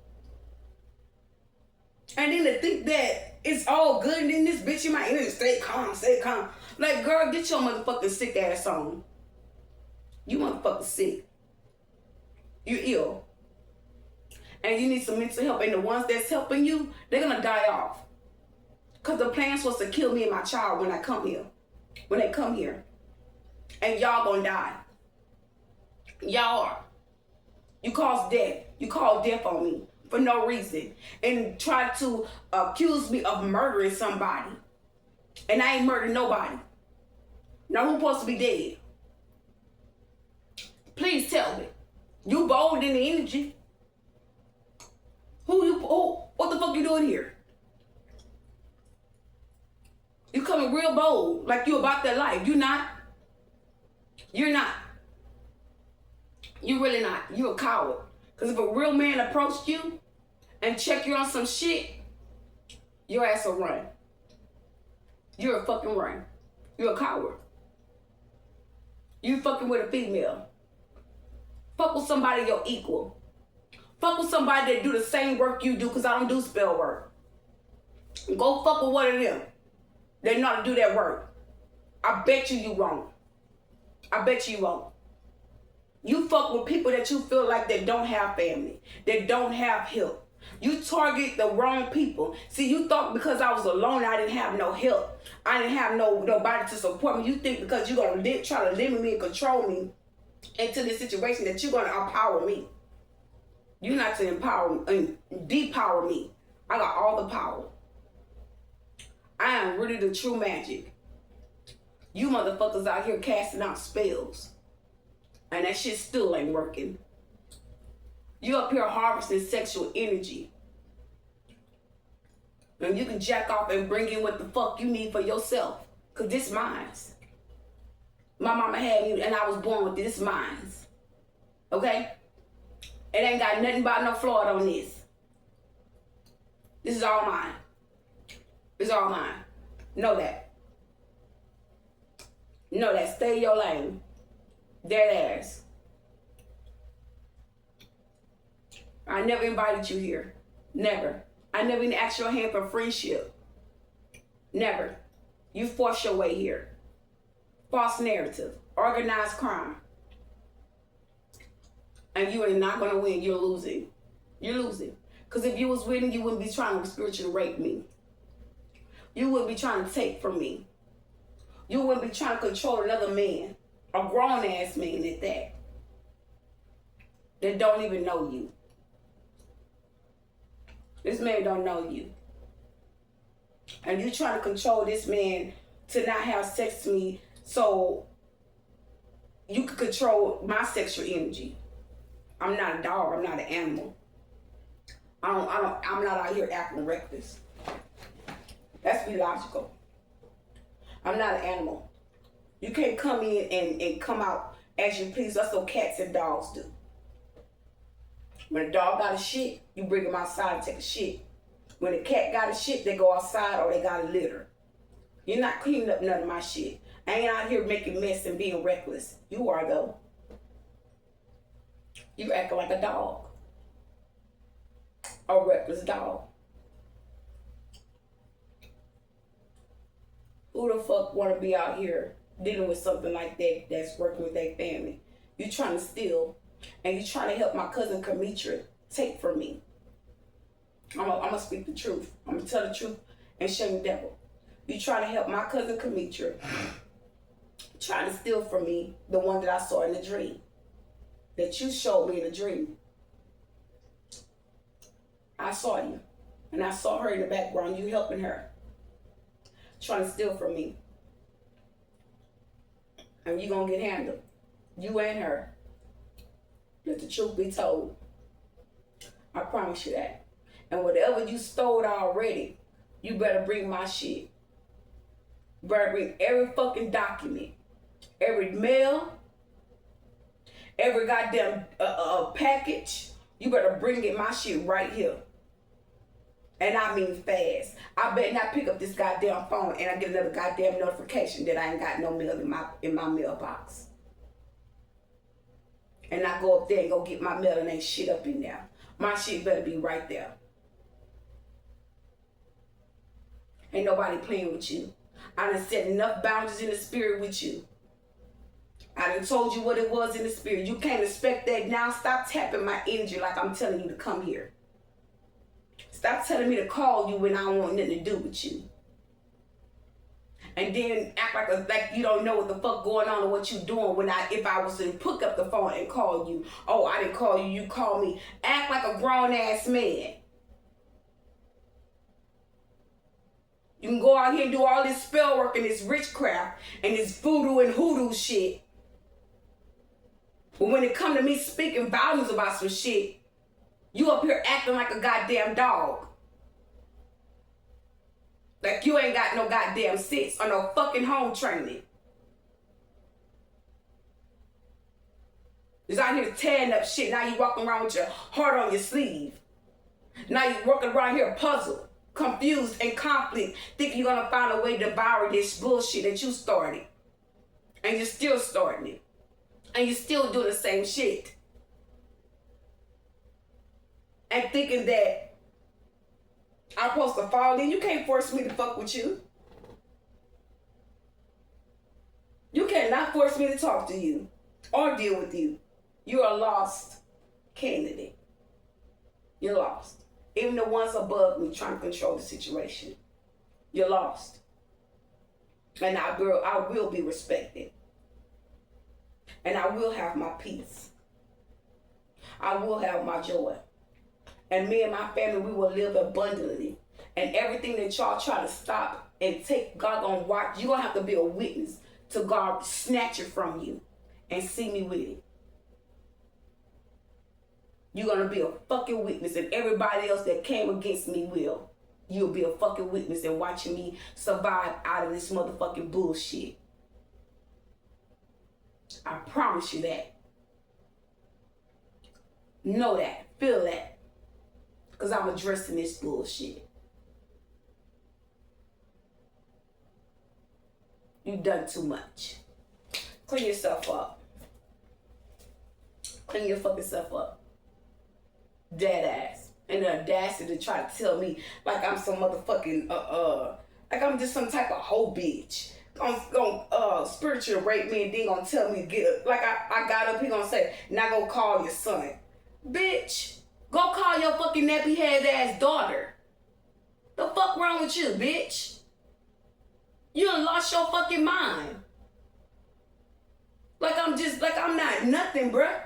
And then to think that it's all good and then this bitch in my energy, stay calm, stay calm. Like, girl, get your motherfucking sick ass on. You motherfucking sick. You're ill. And you need some mental help. And the ones that's helping you, they're gonna die off. Because the plan's supposed to kill me and my child when I come here. When they come here. And y'all gonna die. Y'all are. You cause death. You call death on me for no reason. And try to accuse me of murdering somebody. And I ain't murdered nobody. Now who's supposed to be dead? Please tell me. You bold in the energy. What the fuck you doing here? You coming real bold, like you about that life. You not. You're not. You really not. You a coward. Because if a real man approached you and check you on some shit, your ass will run. You're a fucking run. You're a coward. You fucking with a female. Fuck with somebody your equal. Fuck with somebody that do the same work you do, because I don't do spell work. Go fuck with one of them. They know how to do that work. I bet you won't. I bet you won't. You fuck with people that you feel like they don't have family, that don't have help. You target the wrong people. See, you thought because I was alone, I didn't have no help. I didn't have nobody to support me. You think because you're going to try to limit me and control me into this situation that you're going to empower me. You're not to empower and depower me. I got all the power. I am really the true magic. You motherfuckers out here casting out spells. And that shit still ain't working. You up here harvesting sexual energy. And you can jack off and bring in what the fuck you need for yourself. Because this mine's. My mama had me and I was born with this mine's. Okay? It ain't got nothing about no Florida on this. This is all mine. It's all mine. Know that. Know that. Stay in your lane. Dead ass. I never invited you here. Never. I never even asked your hand for friendship. Never. You forced your way here. False narrative. Organized crime. And you are not going to win. You're losing. You're losing. Because if you was winning, you wouldn't be trying to spiritually rape me. You wouldn't be trying to take from me. You wouldn't be trying to control another man. A grown-ass man at that. That don't even know you. This man don't know you. And you trying to control this man to not have sex with me so you can control my sexual energy. I'm not a dog. I'm not an animal. I'm not out here acting reckless. Let's be logical. I'm not an animal. You can't come in and come out as you please. That's what cats and dogs do. When a dog got a shit, you bring him outside and take a shit. When a cat got a shit, they go outside or they got a litter. You're not cleaning up none of my shit. I ain't out here making mess and being reckless. You are, though. You acting like a dog. A reckless dog. Who the fuck want to be out here dealing with something like that that's working with their family? You trying to steal, and you trying to help my cousin Kamitra take from me. I'm gonna speak the truth. I'm gonna tell the truth and shame the devil. You trying to help my cousin Kamitra, trying to steal from me the one that I saw in the dream, that you showed me in the dream. I saw you, and I saw her in the background, you helping her, trying to steal from me. And you gonna get handled. You and her. Let the truth be told. I promise you that. And whatever you stole already, you better bring my shit. You better bring every fucking document, every mail, every goddamn package. You better bring it my shit right here. And I mean fast. I better not pick up this goddamn phone and I get another goddamn notification that I ain't got no mail in my mailbox. And I go up there and go get my mail and ain't shit up in there. My shit better be right there. Ain't nobody playing with you. I done set enough boundaries in the spirit with you. I done told you what it was in the spirit. You can't expect that now. Stop tapping my energy like I'm telling you to come here. Stop telling me to call you when I don't want nothing to do with you. And then act like you don't know what the fuck going on or what you doing when if I was to pick up the phone and call you. Oh, I didn't call you, you called me. Act like a grown ass man. You can go out here and do all this spell work and this witchcraft and this voodoo and hoodoo shit. But when it come to me speaking volumes about some shit, you up here acting like a goddamn dog. Like you ain't got no goddamn sense or no fucking home training. Just out here tearing up shit. Now you walking around with your heart on your sleeve. Now you walking around here puzzled, confused, and conflict, thinking you're gonna find a way to devour this bullshit that you started. And you're still starting it. And you're still doing the same shit. and thinking that I'm supposed to fall in. You can't force me to fuck with you. You cannot force me to talk to you or deal with you. You're a lost candidate. You're lost. Even the ones above me trying to control the situation. You're lost. And I will be respected. And I will have my peace. I will have my joy. And me and my family, we will live abundantly. And everything that y'all try to stop and take, God gonna watch. You're gonna have to be a witness to God snatch it from you and see me with it. You're gonna be a fucking witness, and everybody else that came against me will. You'll be a fucking witness and watching me survive out of this motherfucking bullshit. I promise you that. Know that. Feel that. Because I'm addressing this bullshit. You done too much. Clean yourself up. Clean your fucking self up. Dead ass. And the audacity to try to tell me like I'm some motherfucking like I'm just some type of hoe bitch. Gonna spiritual rape me and then gonna tell me to get up. Like I got up, he gonna say, now go call your son. Bitch, go call your fucking nappy head ass daughter. The fuck wrong with you, bitch? You done lost your fucking mind. Like I'm not nothing, bruh.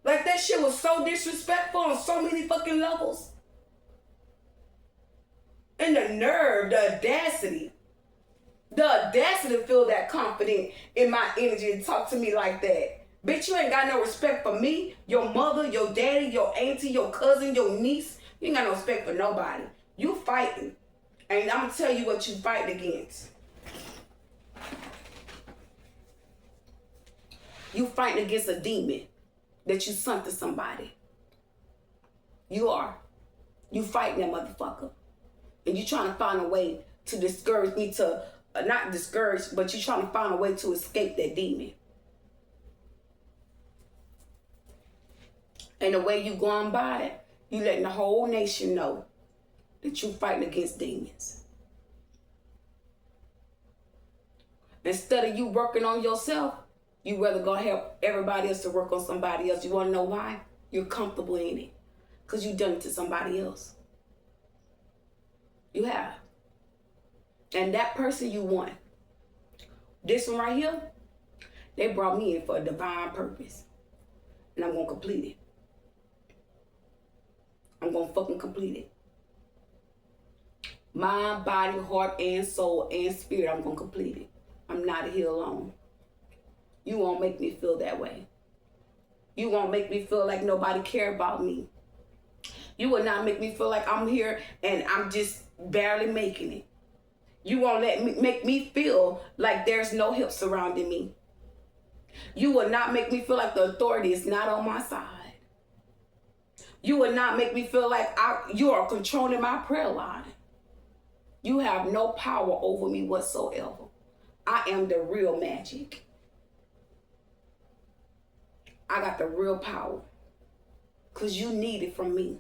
Like that shit was so disrespectful on so many fucking levels. And the nerve, the audacity. The audacity to feel that confident in my energy and talk to me like that. Bitch, you ain't got no respect for me, your mother, your daddy, your auntie, your cousin, your niece. You ain't got no respect for nobody. You fighting. And I'm going to tell you what you fighting against. You fighting against a demon that you sent to somebody. You are. You fighting that motherfucker. And you trying to find a way to discourage me to, not discourage, but you trying to find a way to escape that demon. And the way you going by it, you letting the whole nation know that you fighting against demons. Instead of you working on yourself, you rather go help everybody else to work on somebody else. You want to know why? You're comfortable in it. Because you done it to somebody else. You have. And that person you want. This one right here, they brought me in for a divine purpose. And I'm going to complete it. I'm going to fucking complete it. Mind, body, heart, and soul, and spirit, I'm going to complete it. I'm not here alone. You won't make me feel that way. You won't make me feel like nobody care about me. You will not make me feel like I'm here and I'm just barely making it. You won't make me feel like there's no help surrounding me. You will not make me feel like the authority is not on my side. You will not make me feel like you are controlling my prayer line. You have no power over me whatsoever. I am the real magic. I got the real power. Because you need it from me.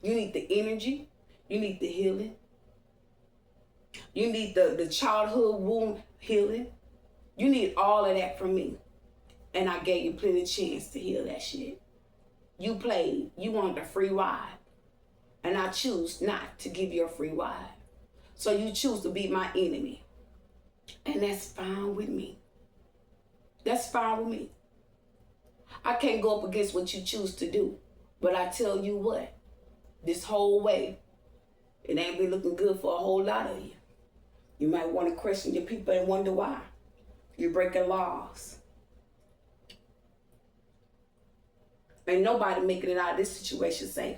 You need the energy. You need the healing. You need the childhood wound healing. You need all of that from me. And I gave you plenty of chance to heal that shit. You played. You wanted a free ride. And I choose not to give you a free ride. So you choose to be my enemy. And that's fine with me. That's fine with me. I can't go up against what you choose to do. But I tell you what, this whole way, it ain't been looking good for a whole lot of you. You might want to question your people and wonder why. You're breaking laws. Ain't nobody making it out of this situation safe.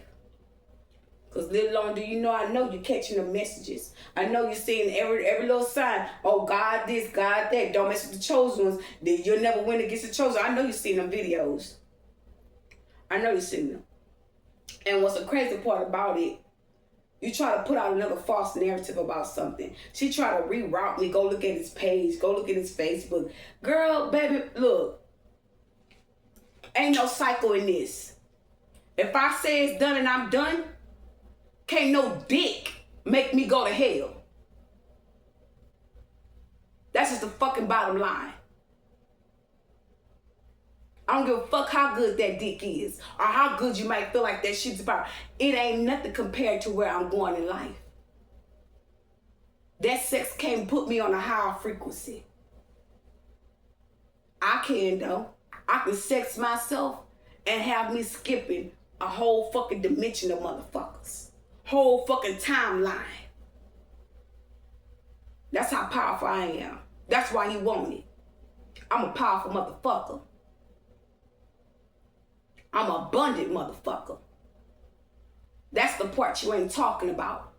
Because little on do you know, I know you're catching the messages. I know you're seeing every little sign. Oh, God this, God that. Don't mess with the chosen ones. You'll never win against the chosen. I know you're seeing them videos. I know you're seeing them. And what's the crazy part about it, you try to put out another false narrative about something. She tried to reroute me. Go look at his page. Go look at his Facebook. Girl, baby, look. Ain't no cycle in this. If I say it's done and I'm done, can't no dick make me go to hell. That's just the fucking bottom line. I don't give a fuck how good that dick is or how good you might feel like that shit's about. It ain't nothing compared to where I'm going in life. That sex can't put me on a higher frequency. I can though. I can sex myself and have me skipping a whole fucking dimension of motherfuckers. Whole fucking timeline. That's how powerful I am. That's why he want it. I'm a powerful motherfucker. I'm an abundant motherfucker. That's the part you ain't talking about.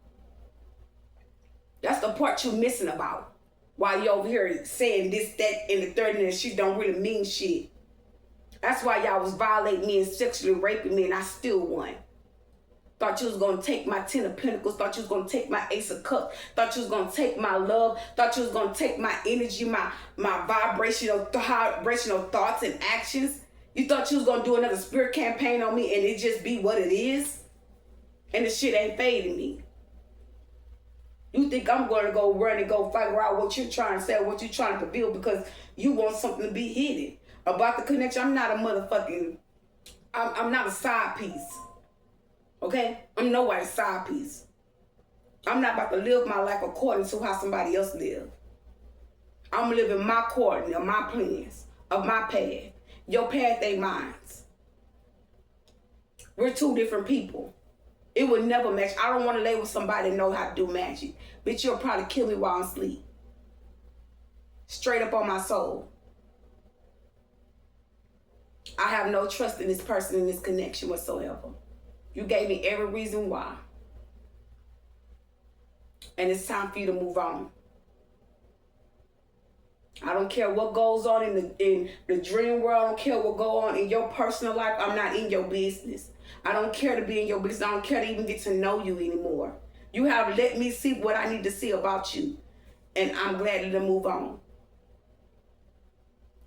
That's the part you missing about. While you over here saying this, that, and the third, and shit don't really mean shit. That's why y'all was violating me and sexually raping me, and I still won. Thought you was gonna take my 10 of Pentacles. Thought you was gonna take my Ace of Cups. Thought you was gonna take my love. Thought you was gonna take my energy, my vibrational thoughts and actions. You thought you was gonna do another spirit campaign on me and it just be what it is? And the shit ain't fading me. You think I'm gonna go run and go figure out what you're trying to say, what you're trying to reveal because you want something to be hidden. About the connection, I'm not a motherfucking, I'm not a side piece. Okay? I'm nobody's side piece. I'm not about to live my life according to how somebody else live. I'm living my coordinate of my plans, of my path. Your path ain't mine. We're two different people. It would never match. I don't want to lay with somebody that knows how to do magic. Bitch, you'll probably kill me while I'm asleep. Straight up on my soul. I have no trust in this person, in this connection whatsoever. You gave me every reason why. And it's time for you to move on. I don't care what goes on in the dream world. I don't care what goes on in your personal life. I'm not in your business. I don't care to be in your business. I don't care to even get to know you anymore. You have let me see what I need to see about you. And I'm glad to move on.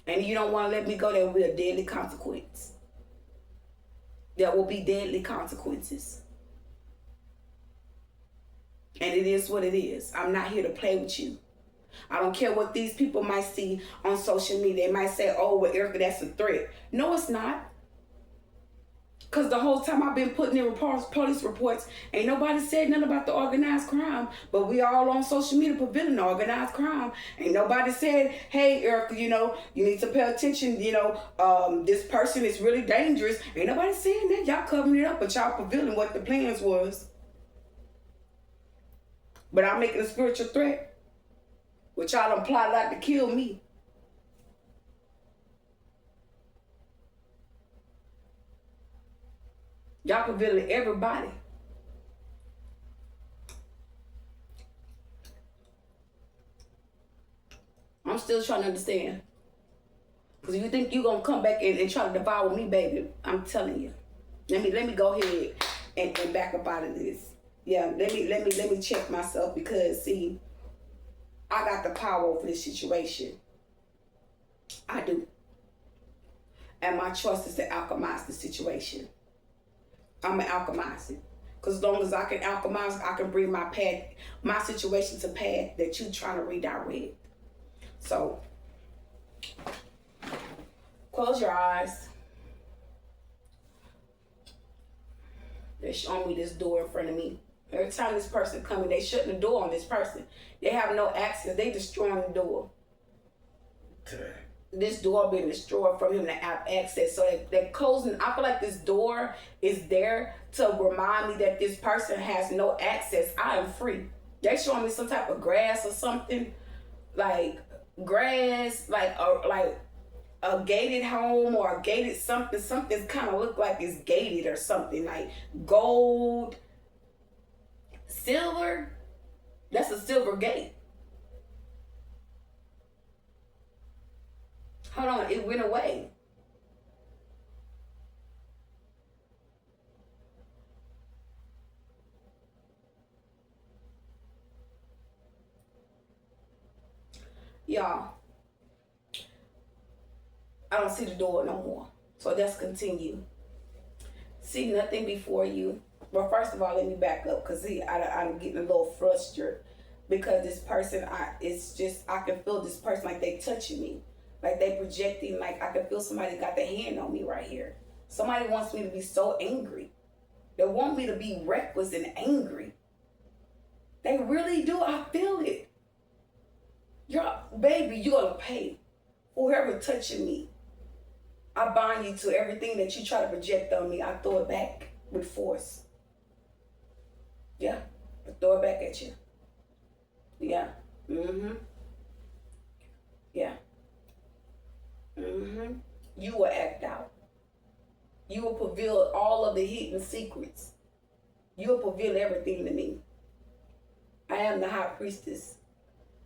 And you don't want to let me go, there will be a deadly consequence. There will be deadly consequences. And it is what it is. I'm not here to play with you. I don't care what these people might see on social media. They might say, oh, well, Erica, that's a threat. No, it's not. Because the whole time I've been putting in police reports, ain't nobody said nothing about the organized crime. But we all on social media prevailing organized crime. Ain't nobody said, hey, Erica, you need to pay attention. This person is really dangerous. Ain't nobody saying that. Y'all covering it up, but y'all prevailing what the plans was. But I'm making a spiritual threat. Which y'all done plotted out to kill me. Y'all prevailing everybody. I'm still trying to understand. Because you think you're going to come back and try to devour me, baby. I'm telling you. Let me go ahead and back up out of this. Yeah, let me check myself because, see, I got the power over this situation. I do. And my choice is to alchemize the situation. I'm going to alchemize it. Because as long as I can alchemize, I can bring my situation to path that you're trying to redirect. So, close your eyes. They're showing me this door in front of me. Every time this person comes in, they shutting the door on this person. They have no access. They destroying the door. Okay. This door being destroyed from him to have access. So they're closing. I feel like this door is there to remind me that this person has no access. I am free. They're showing me some type of grass or something. Like grass, like a gated home or a gated something. Something kind of look like it's gated or something. Like gold. Silver, that's a silver gate. Hold on, it went away. Y'all, I don't see the door no more. So let's continue. See nothing before you. Well, first of all, let me back up because see, I'm getting a little frustrated because this person, I can feel this person like they touching me, like they projecting, like I can feel somebody got their hand on me right here. Somebody wants me to be so angry. They want me to be reckless and angry. They really do. I feel it. Baby, you're gonna pay. Whoever touching me, I bind you to everything that you try to project on me. I throw it back with force. Yeah, I throw it back at you. Yeah. Yeah. You will act out. You will reveal all of the hidden secrets. You will reveal everything to me. I am the high priestess.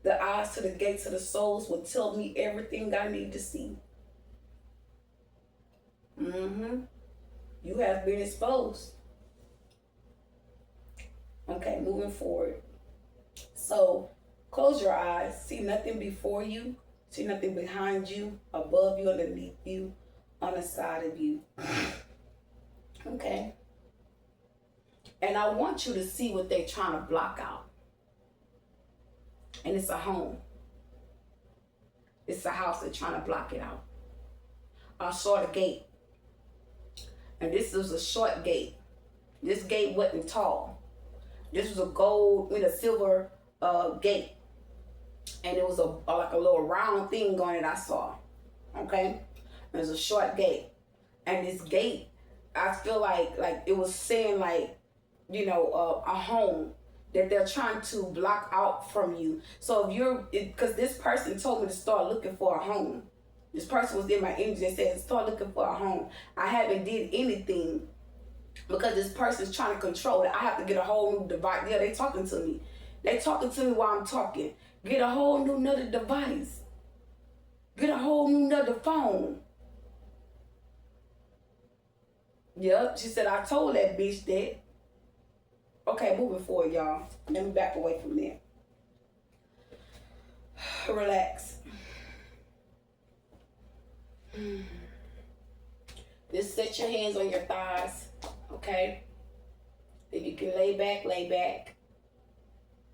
The eyes to the gates of the souls will tell me everything I need to see. You have been exposed. Okay, moving forward. So, close your eyes. See nothing before you. See nothing behind you, above you, underneath you, on the side of you. Okay? And I want you to see what they're trying to block out. And it's a home. It's a house they're trying to block it out. I saw the gate. And this was a short gate. This gate wasn't tall. This was a gold with a silver gate. And it was like a little round thing going that I saw. Okay? It was a short gate. And this gate, I feel like it was saying a home that they're trying to block out from you. So because this person told me to start looking for a home. This person was in my energy and said, start looking for a home. I haven't did anything because this person's trying to control it. I have to get a whole new device. Yeah, they talking to me. They talking to me while I'm talking. Get a whole new another device. Get a whole new another phone. Yep, she said, I told that bitch that. Okay, moving forward, y'all. Let me back away from there. Relax. Just set your hands on your thighs, okay? If you can lay back, lay back.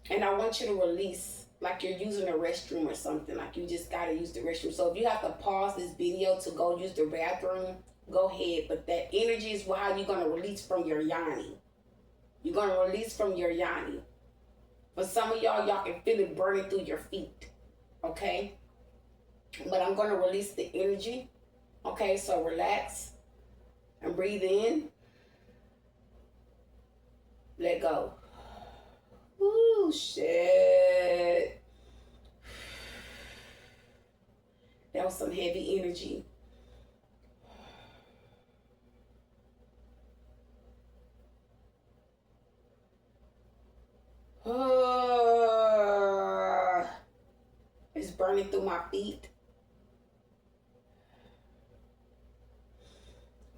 And I want you to release, like you're using a restroom or something, like you just gotta use the restroom. So if you have to pause this video to go use the bathroom, go ahead. But that energy is how you're gonna release from your yoni. You're gonna release from your yoni. For some of y'all can feel it burning through your feet, okay? But I'm gonna release the energy. Okay, so relax and breathe in. Let go. Ooh, shit. That was some heavy energy. It's burning through my feet.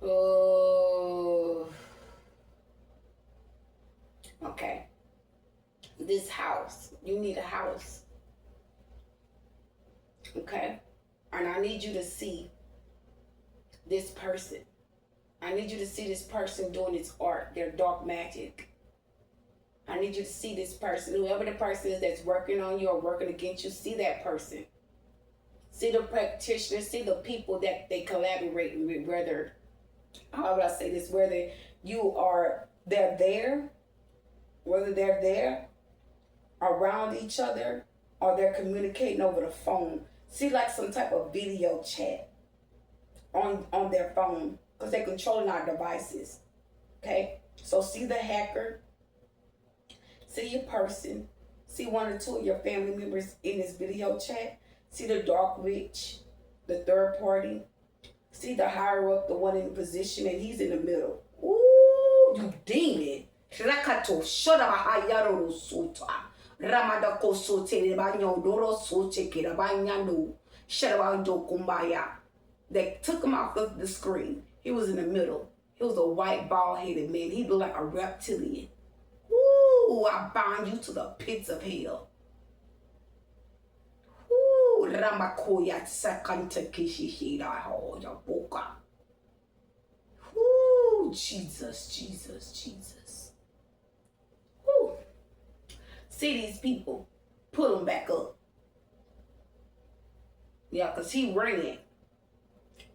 Oh. Okay. This house. You need a house. Okay? And I need you to see this person. I need you to see this person doing its art, their dark magic. I need you to see this person. Whoever the person is that's working on you or working against you, see that person. See the practitioners, see the people that they collaborate with, whether, how would I say this, whether they're there, whether they're there around each other or they're communicating over the phone. See like some type of video chat on their phone because they're controlling our devices. Okay? So see the hacker, see your person, see one or two of your family members in this video chat, see the dark witch, the third party, see the higher up, the one in position, and he's in the middle. Ooh, you demon. Rakato Shodabahayaro Sota. Ramadako Sote Banyo Doro Sote Kirabanyano. Shadabando Kumbaya. They took him off of the screen. He was in the middle. He was a white, bald-headed man. He looked like a reptilian. Ooh, I bind you to the pits of hell. Ooh, Ramakoya Sakanta Kishishida Hoya Boka. Ooh, Oh, Jesus, Jesus, Jesus. Woo. See these people. Put them back up. Yeah, because he ran.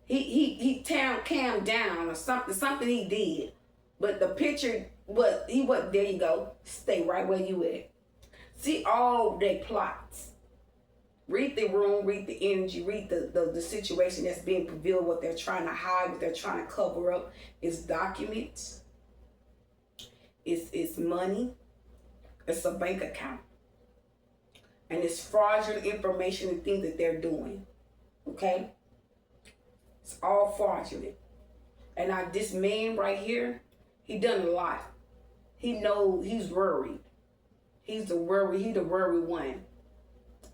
He calmed down or something he did. But the picture, he wasn't, there you go. Stay right where you at. See all their plots. Read the room, read the energy, read the situation that's being revealed, what they're trying to hide, what they're trying to cover up. It's documents. It's money. It's a bank account. And it's fraudulent information and things that they're doing. Okay? It's all fraudulent. And now this man right here, he done a lot. He knows he's worried. He's the worried one.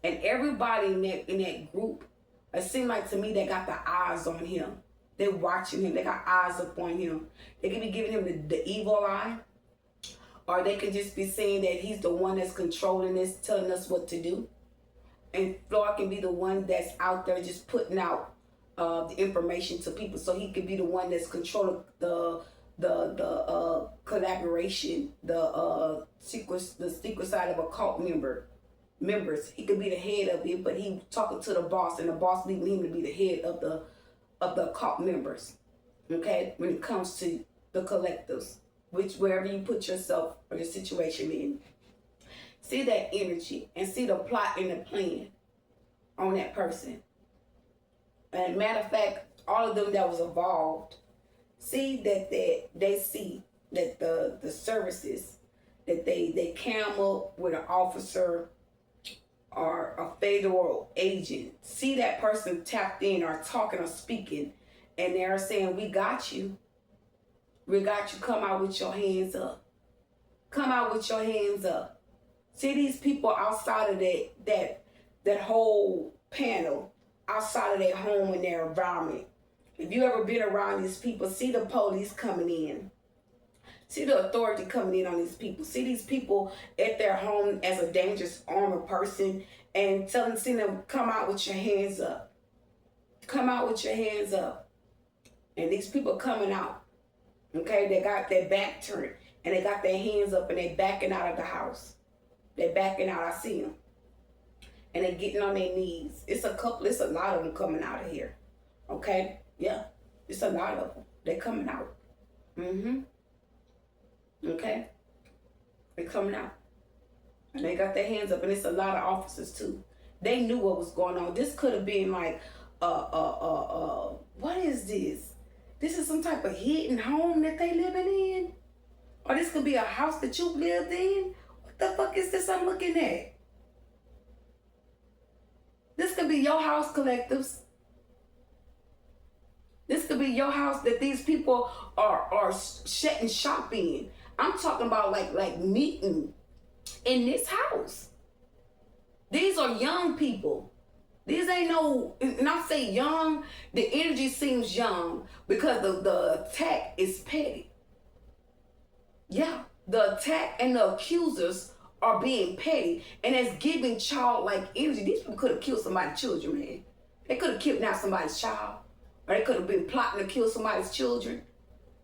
And everybody in that group, it seemed like to me they got the eyes on him. They're watching him. They got eyes up on him. They could be giving him the evil eye. Or they could just be saying that he's the one that's controlling this, telling us what to do. And Floyd can be the one that's out there just putting out the information to people. So he could be the one that's controlling the collaboration, the secret side of a cult members. He could be the head of it, but he talking to the boss, and the boss leaving him to be the head of the cult members. Okay, when it comes to the collectives, which wherever you put yourself or the situation in, see that energy and see the plot and the plan on that person. And matter of fact, all of them that was involved, see that they see that the services that they came up with an officer or a federal agent, see that person tapped in or talking or speaking, and they're saying, we got you. We got you. Come out with your hands up. Come out with your hands up. See these people outside of that whole panel, outside of their home and their environment. If you ever been around these people, see the police coming in. See the authority coming in on these people. See these people at their home as a dangerous armed person and see them come out with your hands up. Come out with your hands up. And these people coming out, okay, they got their back turned and they got their hands up and they backing out of the house. They're backing out, I see them. And they're getting on their knees. It's a lot of them coming out of here. Okay? Yeah, it's a lot of them. They're coming out. Okay? They're coming out. And they got their hands up, and it's a lot of officers too. They knew what was going on. This could have been like, what is this? This is some type of hidden home that they living in? Or this could be a house that you lived in? What the fuck is this I'm looking at? This could be your house, collectives. This could be your house that these people are shutting shop in. I'm talking about like meeting in this house. These are young people. These ain't no, and I say young, the energy seems young because the attack is petty. Yeah, the attack and the accusers are being petty, and it's giving childlike energy. These people could have killed somebody's children, man. They could have kidnapped somebody's child, or they could have been plotting to kill somebody's children.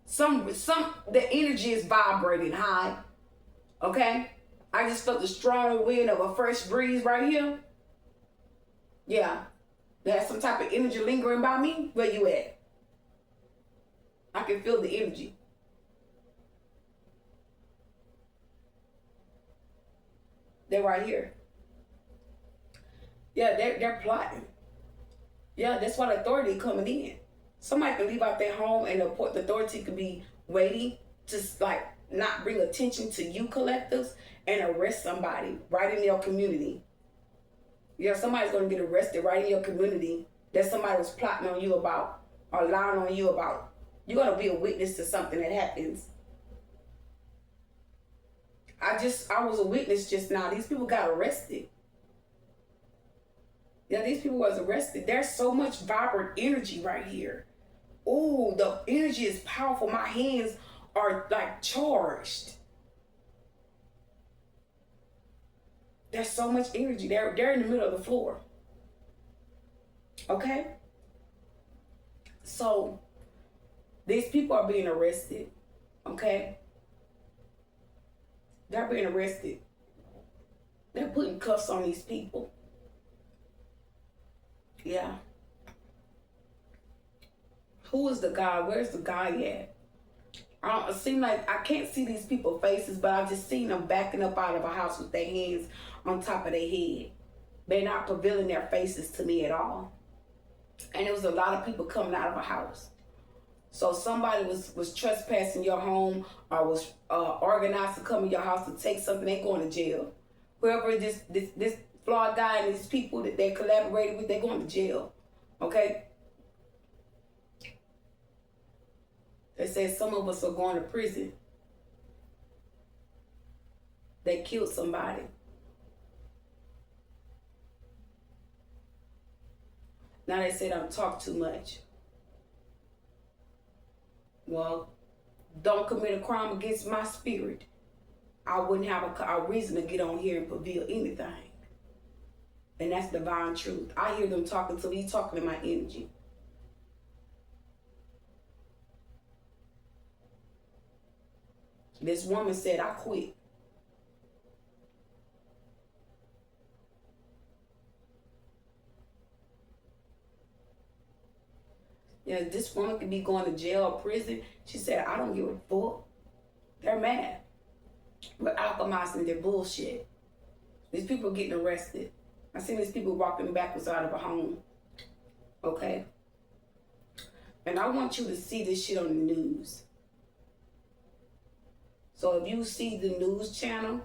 The energy is vibrating high. Okay, I just felt the strong wind of a fresh breeze right here. Yeah, there's some type of energy lingering by me. Where you at? I can feel the energy. They're right here. Yeah, they're plotting. Yeah, that's why the authority coming in. Somebody can leave out their home and the authority could be waiting to like not bring attention to you collectives and arrest somebody right in your community. Yeah, somebody's going to get arrested right in your community that somebody was plotting on you about or lying on you about. You're going to be a witness to something that happens. I was a witness just now. These people got arrested. Yeah, these people was arrested. There's so much vibrant energy right here. Ooh, the energy is powerful. My hands are like charged. There's so much energy. They're in the middle of the floor. Okay? So, These people are being arrested. Okay? They're being arrested. They're putting cuffs on these people. Yeah. Who is the guy? Where's the guy at? It seems like I can't see these people's faces, but I just seen them backing up out of a house with their hands on top of their head. They're not revealing their faces to me at all. And there was a lot of people coming out of a house. So somebody was trespassing your home or was organized to come in your house to take something, they going to jail. Whoever this flawed guy and these people that they collaborated with, they're going to jail. Okay? They said some of us are going to prison. They killed somebody. Now they said I talk too much. Well, don't commit a crime against my spirit. I wouldn't have a reason to get on here and reveal anything. And that's divine truth. I hear them talking to me, talking to my energy. This woman said, I quit. Yeah, this woman could be going to jail or prison. She said, I don't give a fuck. They're mad. We're alchemizing their bullshit. These people are getting arrested. I seen these people walking backwards out of a home. Okay? And I want you to see this shit on the news. So if you see the news channel,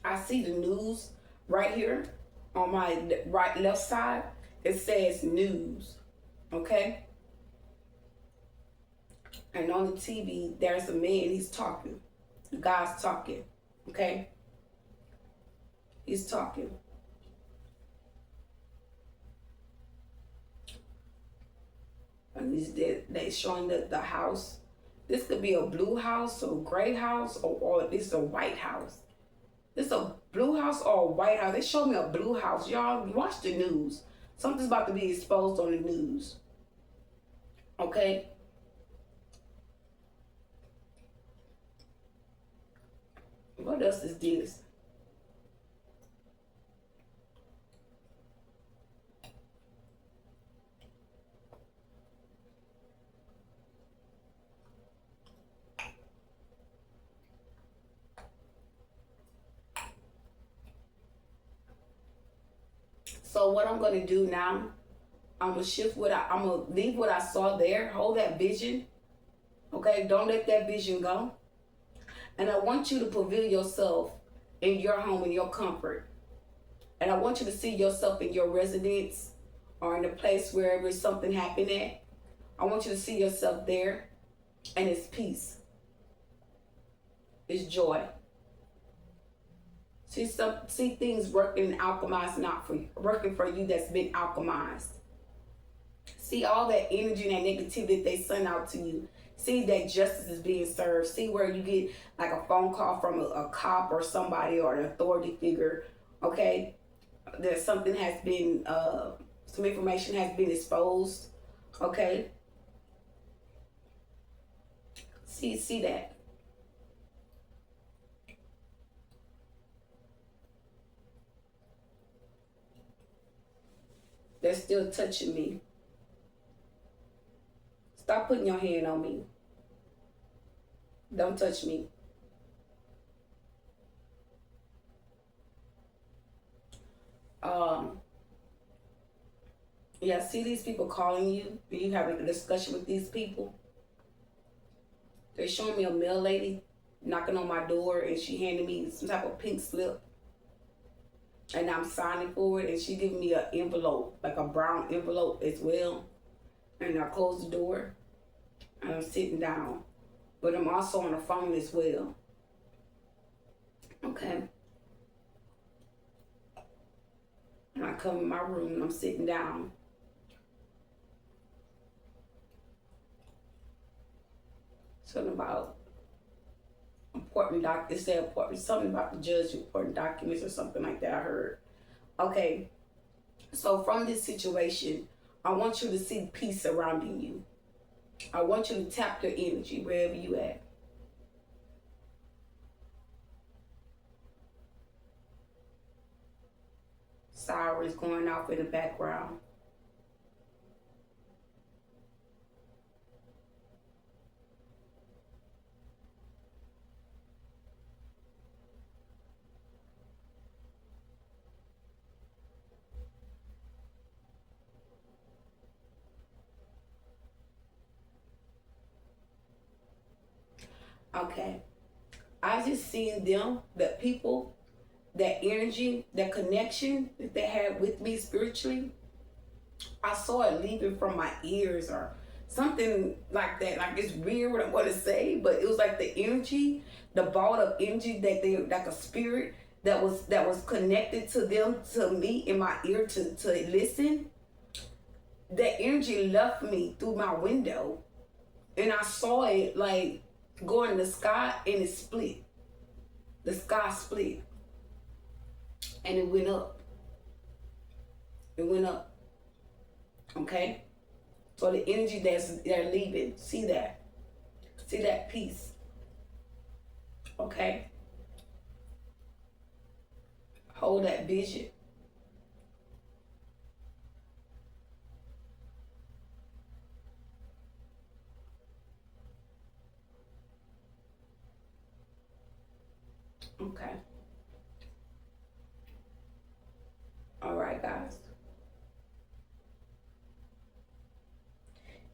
I see the news right here on my left side. It says news. Okay? And on the TV, there's a man, he's talking. The guy's talking. Okay? He's talking. And they're showing the house. This could be a blue house or a gray house or this is a white house. This is a blue house or a white house. They showed me a blue house. Y'all watch the news. Something's about to be exposed on the news. Okay? What else is this? So what I'm going to do now, I'm going to shift I'm going to leave what I saw there. Hold that vision. Okay? Don't let that vision go. And I want you to prevail yourself in your home, in your comfort. And I want you to see yourself in your residence or in the place wherever something happened at. I want you to see yourself there, and it's peace. It's joy. See things working and alchemized, not for you, working for you that's been alchemized. See all that energy and that negativity they send out to you. See that justice is being served. See where you get like a phone call from a cop or somebody or an authority figure. Okay, that something has been, some information has been exposed. Okay, see that. They're still touching me. Stop putting your hand on me. Don't touch me. Yeah, see these people calling you, and you having a discussion with these people. They're showing me a mail lady knocking on my door, and she handed me some type of pink slip. And I'm signing for it, and she giving me an envelope, like a brown envelope as well. And I close the door, and I'm sitting down. But I'm also on the phone as well. Okay. And I come in my room, and I'm sitting down. Something about important documents. It said something about the judge, important documents or something like that I heard. Okay. So from this situation, I want you to see peace surrounding you. I want you to tap your energy wherever you at. Siren is going off in the background. Okay. I just seen them, the people, that energy, that connection that they had with me spiritually. I saw it leaving from my ears or something like that. Like, it's weird what I want to say, but it was like the energy, the ball of energy that they, like a spirit that was connected to them, to me in my ear to listen. That energy left me through my window, and I saw it like go in the sky, and it split. The sky split, and it went up. It went up. Okay? So the energy they're leaving, see that. See that peace. Okay? Hold that vision. Okay. All right, guys.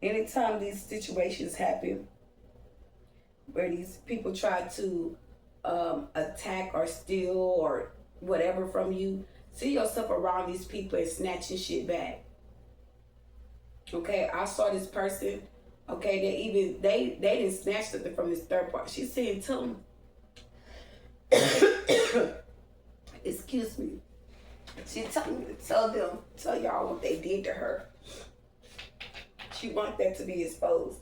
Anytime these situations happen where these people try to attack or steal or whatever from you, see yourself around these people and snatching shit back. Okay, I saw this person. Okay, they didn't snatch something from this third party. She's saying, tell them. Excuse me. She told me to tell y'all what they did to her. She wants that to be exposed.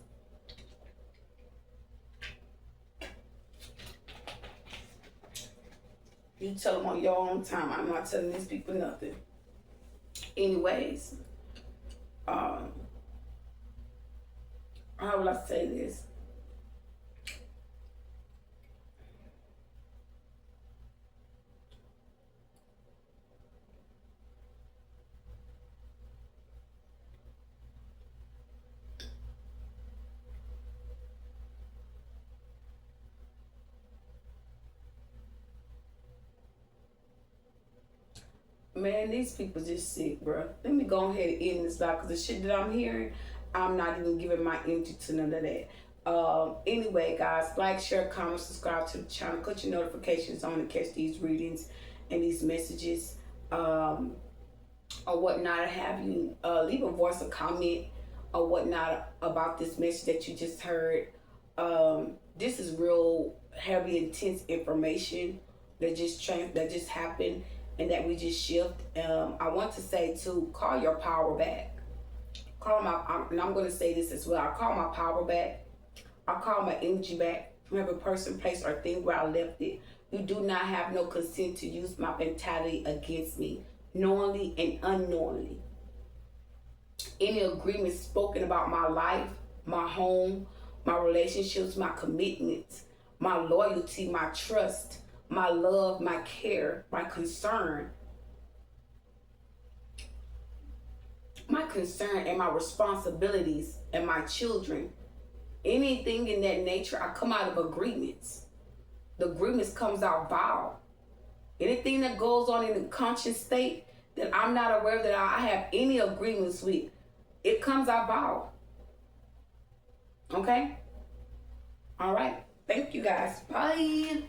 You tell them on your own time. I'm not telling these people nothing. Anyways, how will I say this? Man, these people just sick, bro. Let me go ahead and end this live, because the shit that I'm hearing, I'm not even giving my energy to none of that. Anyway, guys, like, share, comment, subscribe to the channel. Put your notifications on to catch these readings and these messages, or whatnot. Have you leave a voice, a comment, or whatnot about this message that you just heard. This is real heavy, intense information that just happened, and that we just shift. I want to say to call your power back. And I'm going to say this as well. I call my power back. I call my energy back from every person, place, or thing where I left it. You do not have no consent to use my mentality against me, knowingly and unknowingly. Any agreements spoken about my life, my home, my relationships, my commitments, my loyalty, my trust, my love, my care, my concern and my responsibilities and my children, anything in that nature, I come out of agreements. The agreements comes out vow. Anything that goes on in the conscious state that I'm not aware that I have any agreements with, it comes out vow. Okay? All right. Thank you, guys. Bye.